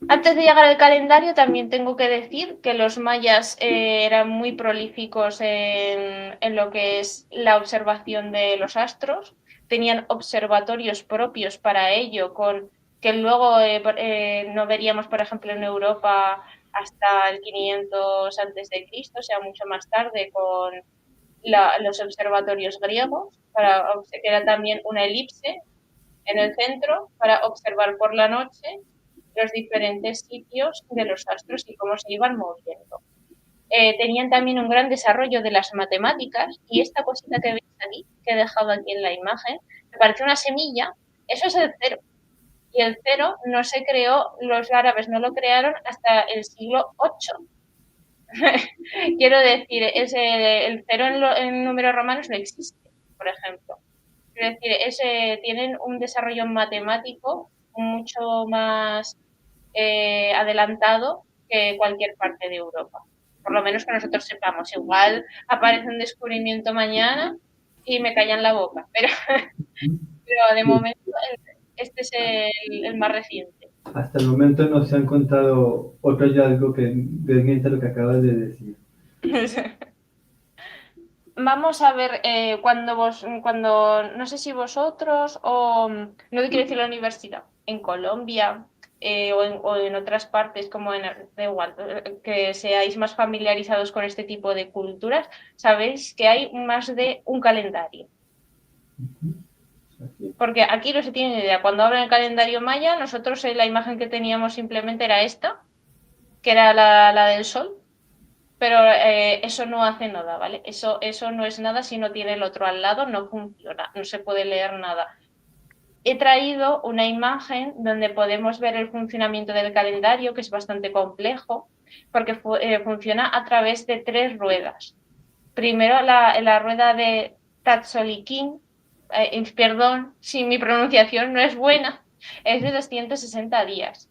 Antes de llegar al calendario, también tengo que decir que los mayas eran muy prolíficos en lo que es la observación de los astros. Tenían observatorios propios para ello, que luego no veríamos, por ejemplo, en Europa hasta el 500 a.C., o sea, mucho más tarde, con los observatorios griegos, que era también una elipse en el centro para observar por la noche los diferentes sitios de los astros y cómo se iban moviendo. Tenían también un gran desarrollo de las matemáticas y esta cosita que veis aquí, que he dejado aquí en la imagen, me parece una semilla, eso es el cero. Y el cero no se creó, los árabes no lo crearon hasta el siglo VIII. Quiero decir, el cero en números romanos no existe, por ejemplo. Quiero decir, tienen un desarrollo matemático mucho más adelantado que cualquier parte de Europa. Por lo menos que nosotros sepamos. Igual aparece un descubrimiento mañana y me callan la boca, pero de momento este es el más reciente. Hasta el momento no se han contado otro hallazgo que desmienta lo que acabas de decir. Vamos a ver cuando no sé si vosotros o no quiero decir la universidad, en Colombia o en otras partes como da igual, que seáis más familiarizados con este tipo de culturas, sabéis que hay más de un calendario. Porque aquí no se tiene ni idea. Cuando hablan del calendario maya, nosotros la imagen que teníamos simplemente era esta, que era la del sol. Pero eso no hace nada, ¿vale? Eso no es nada si no tiene el otro al lado, no funciona, no se puede leer nada. He traído una imagen donde podemos ver el funcionamiento del calendario, que es bastante complejo, porque funciona a través de 3 ruedas. Primero, la rueda de Tzolk'in, perdón si mi pronunciación no es buena, es de 260 días,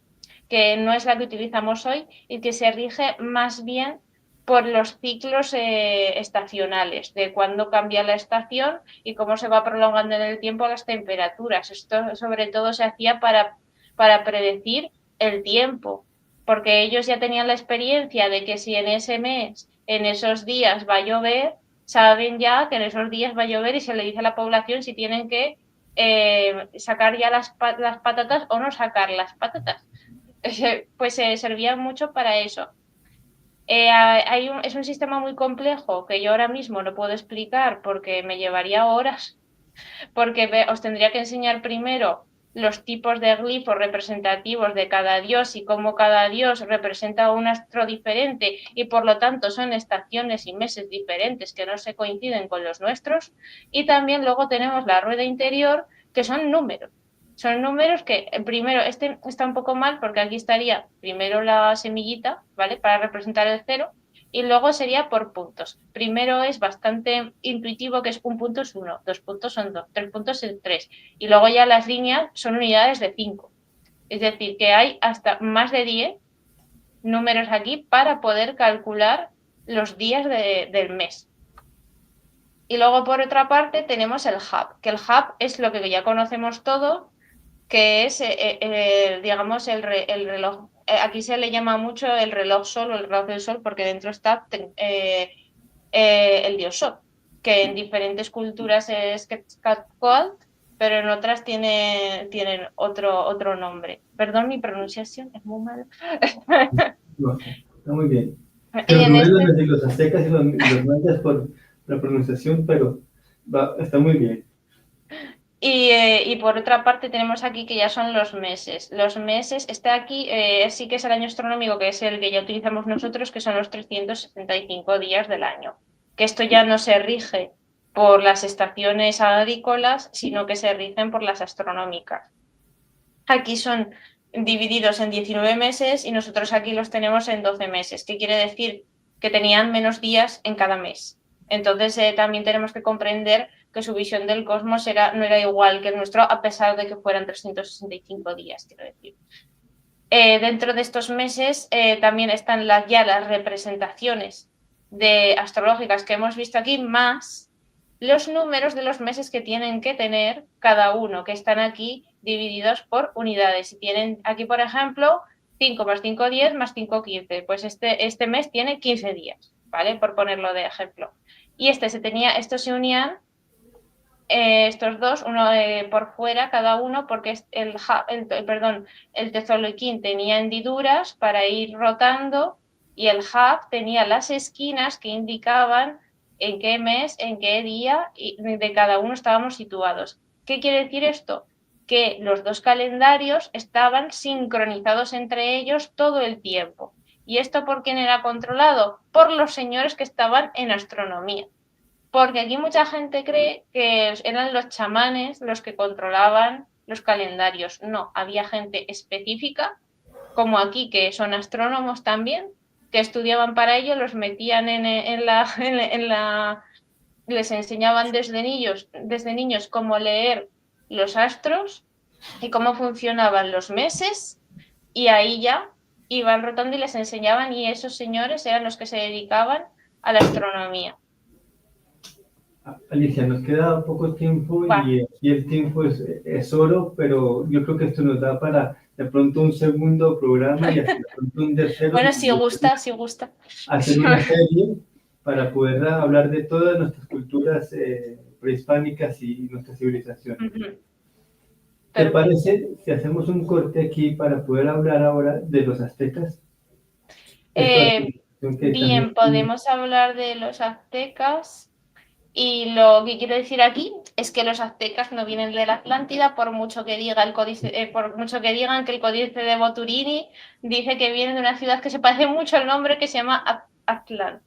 que no es la que utilizamos hoy y que se rige más bien por los ciclos estacionales, de cuándo cambia la estación y cómo se va prolongando en el tiempo las temperaturas. Esto sobre todo se hacía para predecir el tiempo, porque ellos ya tenían la experiencia de que si en ese mes, en esos días va a llover, saben ya que en esos días va a llover y se le dice a la población si tienen que sacar ya las patatas o no sacar las patatas. Pues servía mucho para eso. Es un sistema muy complejo que yo ahora mismo no puedo explicar porque me llevaría horas, porque os tendría que enseñar primero los tipos de glifos representativos de cada dios y cómo cada dios representa un astro diferente y por lo tanto son estaciones y meses diferentes que no se coinciden con los nuestros. Y también luego tenemos la rueda interior, que son números. Son números que primero, este está un poco mal porque aquí estaría primero la semillita, ¿vale? Para representar el 0 y luego sería por puntos. Primero es bastante intuitivo, que es un punto es 1, 2 puntos son 2, 3 puntos es 3 y luego ya las líneas son unidades de 5. Es decir, que hay hasta más de 10 números aquí para poder calcular los días del mes. Y luego por otra parte tenemos el hub, que el hub es lo que ya conocemos todos, que es, digamos, el reloj. Aquí se le llama mucho el reloj sol o el reloj del sol porque dentro está el dios Sol, que en diferentes culturas es Quetzalcóatl, pero en otras tienen otro nombre. Perdón, mi pronunciación es muy mala. No, está muy bien. Se Y nos en olvidan los aztecas y los mayas por la pronunciación, pero está muy bien. Y por otra parte tenemos aquí que ya son los meses. Los meses, está aquí, sí que es el año astronómico, que es el que ya utilizamos nosotros, que son los 365 días del año. Que esto ya no se rige por las estaciones agrícolas, sino que se rigen por las astronómicas. Aquí son divididos en 19 meses y nosotros aquí los tenemos en 12 meses. ¿Qué quiere decir? Que tenían menos días en cada mes. Entonces también tenemos que comprender que su visión del cosmos no era igual que el nuestro, a pesar de que fueran 365 días, quiero decir. Dentro de estos meses también están ya las representaciones astrológicas que hemos visto aquí, más los números de los meses que tienen que tener cada uno, que están aquí divididos por unidades. Y tienen aquí, por ejemplo, 5 más 5, 10 más 5, 15. Pues este mes tiene 15 días, ¿vale? Por ponerlo de ejemplo. Y estos se unían, estos dos, uno por fuera cada uno, porque el Tzolk'in tenía hendiduras para ir rotando y el hub tenía las esquinas que indicaban en qué mes, en qué día de cada uno estábamos situados. ¿Qué quiere decir esto? Que los dos calendarios estaban sincronizados entre ellos todo el tiempo. ¿Y esto por quién era controlado? Por los señores que estaban en astronomía. Porque aquí mucha gente cree que eran los chamanes los que controlaban los calendarios. No, había gente específica, como aquí, que son astrónomos también, que estudiaban para ello, los metían les enseñaban desde niños cómo leer los astros y cómo funcionaban los meses, y ahí ya iban rotando y les enseñaban, y esos señores eran los que se dedicaban a la astronomía. Alicia, nos queda poco tiempo y el tiempo es oro, pero yo creo que esto nos da para de pronto un segundo programa y hasta de pronto un tercero. Bueno, si gusta. Hacer una serie para poder hablar de todas nuestras culturas prehispánicas y nuestra civilización. ¿Te parece si hacemos un corte aquí para poder hablar ahora de los aztecas? Bien, podemos hablar de los aztecas. Y lo que quiero decir aquí es que los aztecas no vienen de la Atlántida, por mucho que digan que el códice de Boturini dice que vienen de una ciudad que se parece mucho al nombre, que se llama Aztlán,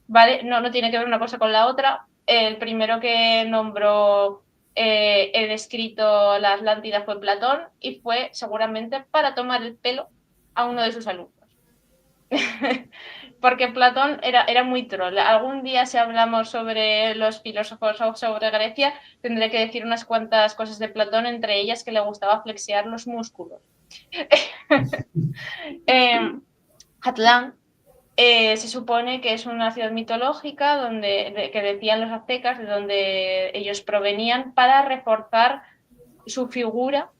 ¿vale? No tiene que ver una cosa con la otra. El primero que nombró el escrito la Atlántida fue Platón, y fue seguramente para tomar el pelo a uno de sus alumnos. Porque Platón era muy troll. Algún día, si hablamos sobre los filósofos o sobre Grecia, tendré que decir unas cuantas cosas de Platón, entre ellas que le gustaba flexear los músculos. Aztlán se supone que es una ciudad mitológica que decían los aztecas, de donde ellos provenían, para reforzar su figura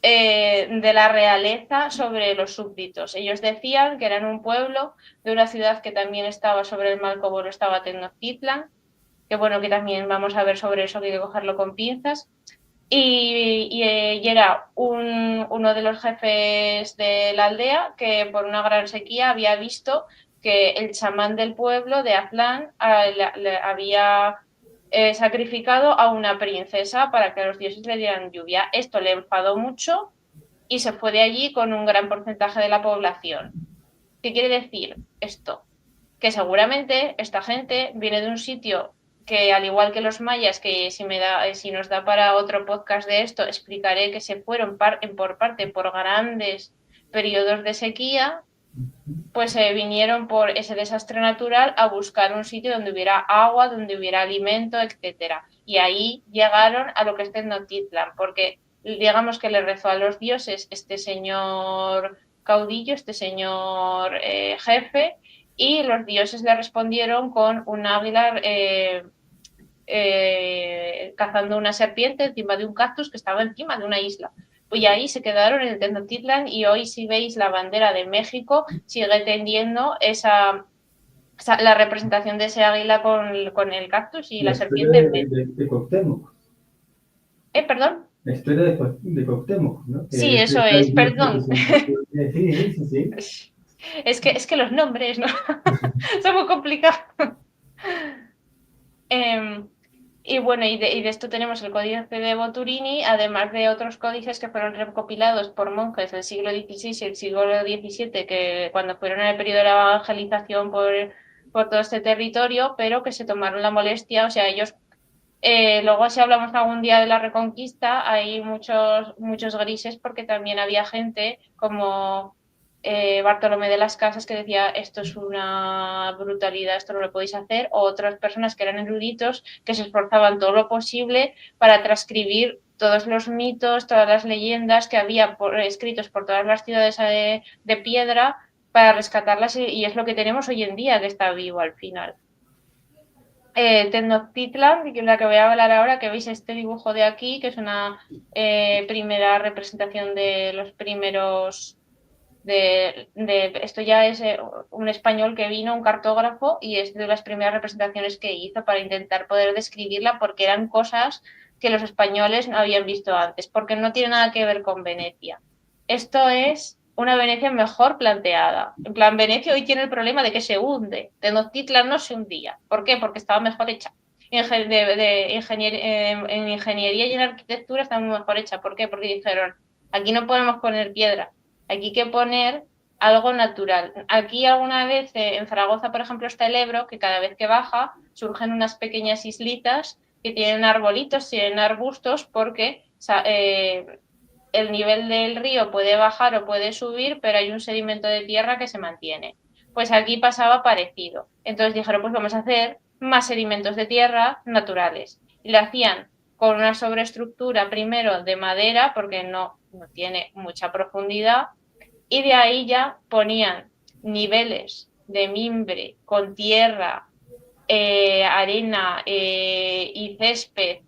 de la realeza sobre los súbditos. Ellos decían que eran un pueblo de una ciudad que también estaba sobre el mar, como lo estaba Tenochtitlan, que bueno, que también vamos a ver sobre eso, que hay que cogerlo con pinzas. Y era uno de los jefes de la aldea que por una gran sequía había visto que el chamán del pueblo de Aztlán le había sacrificado a una princesa para que los dioses le dieran lluvia. Esto le enfadó mucho y se fue de allí con un gran porcentaje de la población. ¿Qué quiere decir esto? Que seguramente esta gente viene de un sitio que, al igual que los mayas, que si nos da para otro podcast de esto, explicaré que se fueron por grandes periodos de sequía, pues vinieron por ese desastre natural a buscar un sitio donde hubiera agua, donde hubiera alimento, etcétera. Y ahí llegaron a lo que es Tenochtitlan, porque digamos que le rezó a los dioses este señor caudillo, este señor jefe, y los dioses le respondieron con un águila cazando una serpiente encima de un cactus que estaba encima de una isla. Y ahí se quedaron en el Tenochtitlan, y hoy, si veis la bandera de México, sigue teniendo la representación de ese águila con el cactus y la serpiente en medio. De Cuauhtémoc. ¿Perdón? La historia de Cuauhtémoc, ¿no? Que sí, eso es, perdón. Sí. Es que los nombres, ¿no? Son muy complicados. Y bueno, y de esto tenemos el Códice de Boturini, además de otros códices que fueron recopilados por monjes del siglo XVI y el siglo XVII, que cuando fueron en el periodo de la evangelización por todo este territorio, pero que se tomaron la molestia, o sea, ellos, luego si hablamos algún día de la Reconquista, hay muchos grises, porque también había gente como Bartolomé de las Casas que decía esto es una brutalidad, esto no lo podéis hacer, o otras personas que eran eruditos que se esforzaban todo lo posible para transcribir todos los mitos, todas las leyendas que había escritos por todas las ciudades de piedra para rescatarlas, y es lo que tenemos hoy en día, que está vivo al final. Tenochtitlan, la que voy a hablar ahora, que veis este dibujo de aquí, que es una primera representación de los primeros esto ya es un español que vino, un cartógrafo, y es de las primeras representaciones que hizo para intentar poder describirla, porque eran cosas que los españoles no habían visto antes, porque no tiene nada que ver con Venecia. Esto es una Venecia mejor planteada. En plan, Venecia hoy tiene el problema de que se hunde. Tenochtitlan no se hundía. ¿Por qué? Porque estaba mejor hecha. En ingeniería y en arquitectura está muy mejor hecha. ¿Por qué? Porque dijeron, aquí no podemos poner piedra, aquí hay que poner algo natural. Aquí alguna vez en Zaragoza, por ejemplo, está el Ebro, que cada vez que baja surgen unas pequeñas islitas que tienen arbolitos, tienen arbustos, porque el nivel del río puede bajar o puede subir, pero hay un sedimento de tierra que se mantiene. Pues aquí pasaba parecido. Entonces dijeron, pues vamos a hacer más sedimentos de tierra naturales. Y lo hacían con una sobreestructura primero de madera, porque no tiene mucha profundidad, y de ahí ya ponían niveles de mimbre con tierra, arena y césped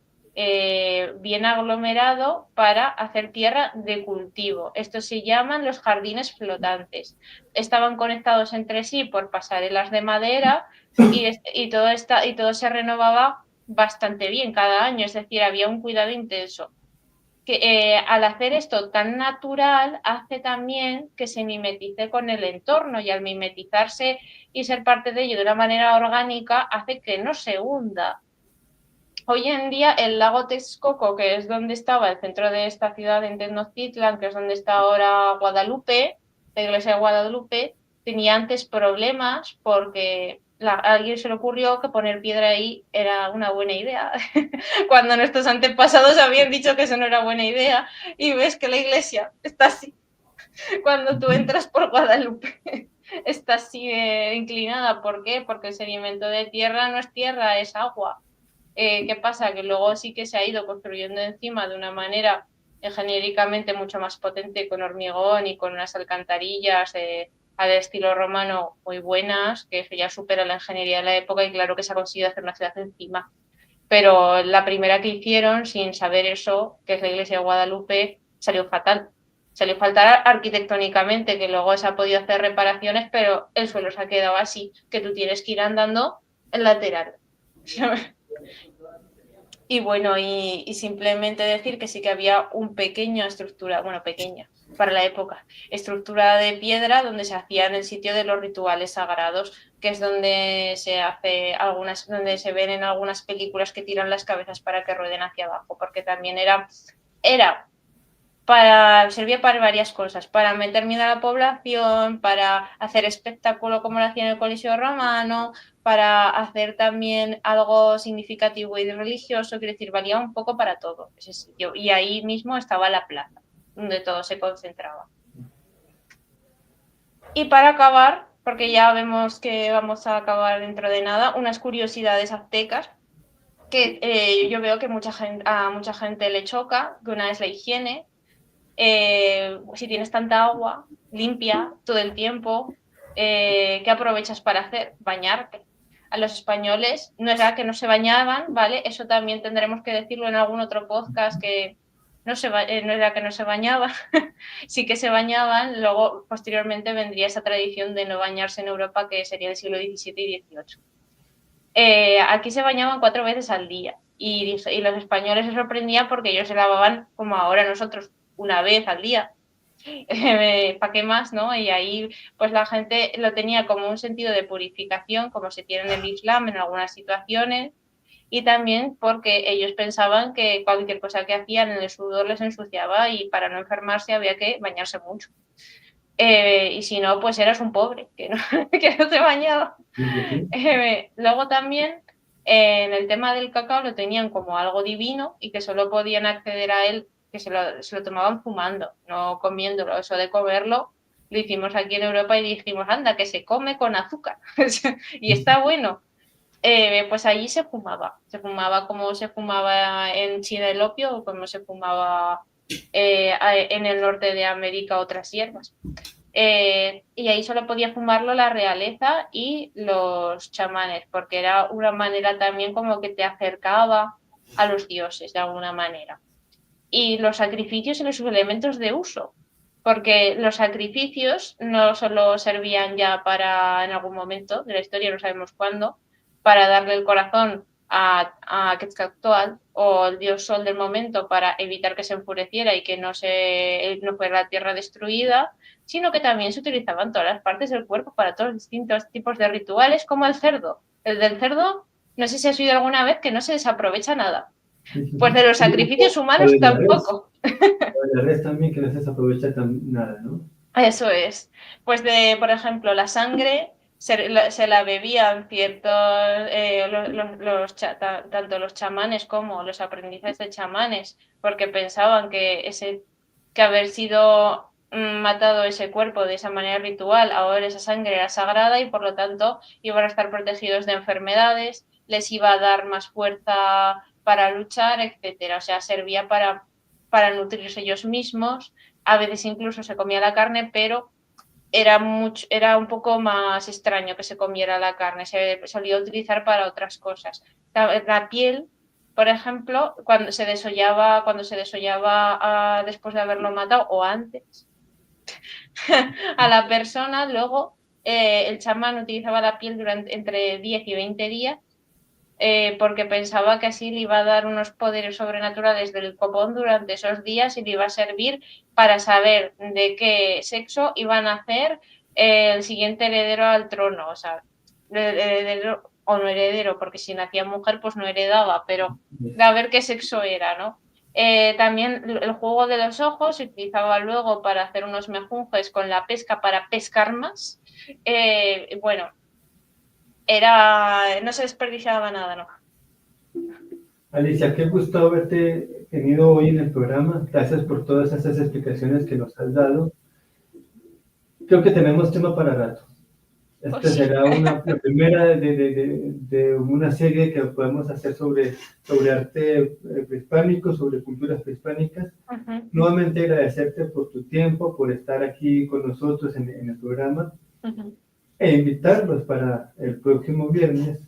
bien aglomerado para hacer tierra de cultivo. Estos se llaman los jardines flotantes. Estaban conectados entre sí por pasarelas de madera, y todo se renovaba bastante bien cada año, es decir, había un cuidado intenso. Que al hacer esto tan natural hace también que se mimetice con el entorno, y al mimetizarse y ser parte de ello de una manera orgánica hace que no se hunda. Hoy en día el lago Texcoco, que es donde estaba el centro de esta ciudad en Tenochtitlan, que es donde está ahora Guadalupe, la iglesia de Guadalupe, tenía antes problemas porque a alguien se le ocurrió que poner piedra ahí era una buena idea, cuando nuestros antepasados habían dicho que eso no era buena idea, y ves que la iglesia está así. Cuando tú entras por Guadalupe, está así inclinada. ¿Por qué? Porque el sedimento de tierra no es tierra, es agua. ¿Qué pasa? Que luego sí que se ha ido construyendo encima de una manera ingeniericamente mucho más potente, con hormigón y con unas alcantarillas al estilo romano muy buenas, que eso ya supera la ingeniería de la época, y claro que se ha conseguido hacer una ciudad encima. Pero la primera que hicieron, sin saber eso, que es la iglesia de Guadalupe, salió fatal. Salió fatal arquitectónicamente, que luego se ha podido hacer reparaciones, pero el suelo se ha quedado así, que tú tienes que ir andando en lateral. Y bueno, y simplemente decir que sí que había una pequeña estructura, bueno, pequeña, para la época. Estructura de piedra donde se hacía en el sitio de los rituales sagrados, que es donde se hace donde se ven en algunas películas que tiran las cabezas para que rueden hacia abajo, porque también servía para varias cosas, para meter miedo a la población, para hacer espectáculo como lo hacía en el Coliseo Romano, para hacer también algo significativo y religioso, quiero decir, valía un poco para todo ese sitio. Y ahí mismo estaba la plaza, donde todo se concentraba. Y para acabar, porque ya vemos que vamos a acabar dentro de nada, unas curiosidades aztecas que yo veo que a mucha gente le choca, que una es la higiene. Si tienes tanta agua limpia todo el tiempo, ¿qué aprovechas para hacer? Bañarte. A los españoles no era que no se bañaban, ¿vale? Eso también tendremos que decirlo en algún otro podcast, que no era que no se bañaban, sí que se bañaban. Luego, posteriormente, vendría esa tradición de no bañarse en Europa, que sería el siglo XVII y XVIII. Aquí se bañaban 4 veces al día y los españoles se sorprendían porque ellos se lavaban como ahora nosotros, una vez al día. ¿Para qué más, no? Y ahí pues la gente lo tenía como un sentido de purificación, como se tiene en el Islam en algunas situaciones, y también porque ellos pensaban que cualquier cosa que hacían en el sudor les ensuciaba y para no enfermarse había que bañarse mucho. Y si no, pues eras un pobre que no, que no se bañaba. Luego también en el tema del cacao lo tenían como algo divino y que solo podían acceder a él, que se lo tomaban fumando, no comiéndolo. Eso de comerlo lo hicimos aquí en Europa y dijimos, anda, que se come con azúcar y está bueno. Pues allí se fumaba como se fumaba en China el opio o como se fumaba en el norte de América otras hierbas. Y ahí solo podía fumarlo la realeza y los chamanes, porque era una manera también como que te acercaba a los dioses de alguna manera. Y los sacrificios y los elementos de uso, porque los sacrificios no solo servían ya para, en algún momento de la historia, no sabemos cuándo, para darle el corazón a Quetzalcóatl o el dios sol del momento para evitar que se enfureciera y que no fuera la tierra destruida, sino que también se utilizaban todas las partes del cuerpo para todos los distintos tipos de rituales, como el cerdo. El del cerdo, no sé si has oído alguna vez que no se desaprovecha nada. Pues de los sacrificios humanos tampoco. De la res también, que no se desaprovecha nada, ¿no? Eso es. Pues por ejemplo, la sangre se la bebían ciertos, tanto los chamanes como los aprendices de chamanes, porque pensaban que haber sido matado ese cuerpo de esa manera ritual, ahora esa sangre era sagrada y por lo tanto iban a estar protegidos de enfermedades, les iba a dar más fuerza para luchar, etcétera. O sea, servía para nutrirse ellos mismos. A veces incluso se comía la carne, pero era un poco más extraño que se comiera la carne. Se solía utilizar para otras cosas. La piel, por ejemplo, cuando se desollaba después de haberlo matado o antes a la persona, luego el chamán utilizaba la piel durante entre 10 y 20 días porque pensaba que así le iba a dar unos poderes sobrenaturales del copón durante esos días y le iba a servir para saber de qué sexo iban a hacer el siguiente heredero al trono, o sea, heredero o no heredero, porque si nacía mujer pues no heredaba, pero a ver qué sexo era, ¿no? También el juego de los ojos se utilizaba luego para hacer unos mejunjes con la pesca para pescar más. Bueno, no se desperdiciaba nada, ¿no? Alicia, qué gusto haberte tenido hoy en el programa. Gracias por todas esas explicaciones que nos has dado. Creo que tenemos tema para rato. Esta será la primera de una serie que podemos hacer sobre arte prehispánico, sobre culturas prehispánicas. Nuevamente agradecerte por tu tiempo, por estar aquí con nosotros en el programa. E invitarlos para el próximo viernes,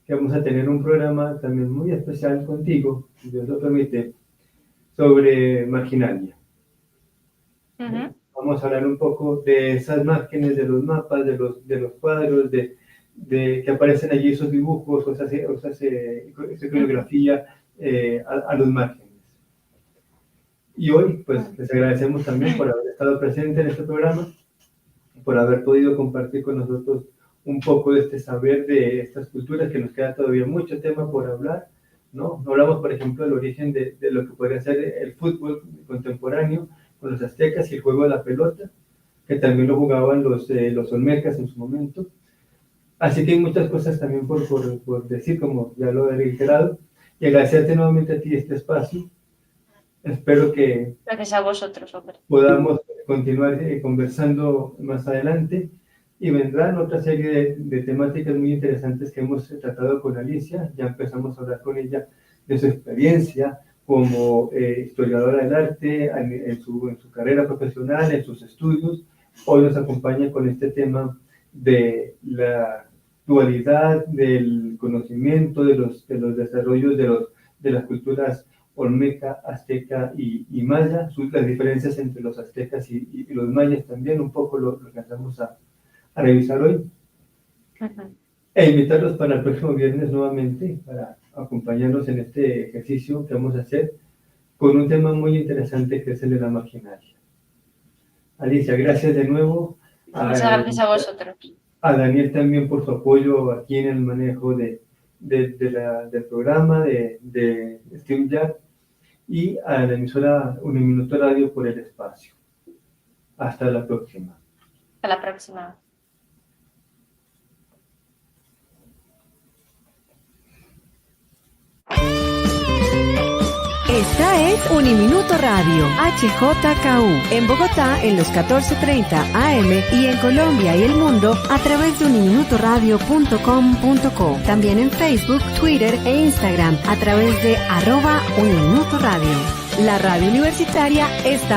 que vamos a tener un programa también muy especial contigo, si Dios lo permite, sobre marginalia. Vamos a hablar un poco de esas imágenes, de los mapas, de los cuadros, de que aparecen allí esos dibujos o esa iconografía a los márgenes. Y hoy, pues, les agradecemos también por haber estado presente en este programa, por haber podido compartir con nosotros un poco de este saber de estas culturas, que nos queda todavía mucho tema por hablar, ¿no? Hablamos, por ejemplo, del origen de lo que podría ser el fútbol contemporáneo con los aztecas y el juego de la pelota, que también lo jugaban los olmecas en su momento. Así que hay muchas cosas también por decir, como ya lo he reiterado, y agradecerte nuevamente a ti este espacio. Espero que Gracias a vosotros, hombre. podamos continuar conversando más adelante, y vendrán otra serie de temáticas muy interesantes que hemos tratado con Alicia. Ya empezamos a hablar con ella de su experiencia como historiadora del arte, en su carrera profesional, en sus estudios. Hoy nos acompaña con este tema de la dualidad del conocimiento, de los desarrollos de las culturas olmeca, azteca y maya, las diferencias entre los aztecas y los mayas también, un poco lo alcanzamos a revisar hoy. E invitarlos para el próximo viernes nuevamente, para acompañarnos en este ejercicio que vamos a hacer con un tema muy interesante, que es el de la marginalia. Alicia, gracias de nuevo. Muchas gracias a vosotros. A Daniel también por su apoyo aquí en el manejo del programa de StreamYard, y a la emisora Uniminuto Radio por el espacio. Hasta la próxima. Hasta la próxima. Esta es Uniminuto Radio, HJKU, en Bogotá en los 14:30 AM y en Colombia y el mundo a través de uniminutoradio.com.co. También en Facebook, Twitter e Instagram a través de @Uniminuto Radio. La radio universitaria está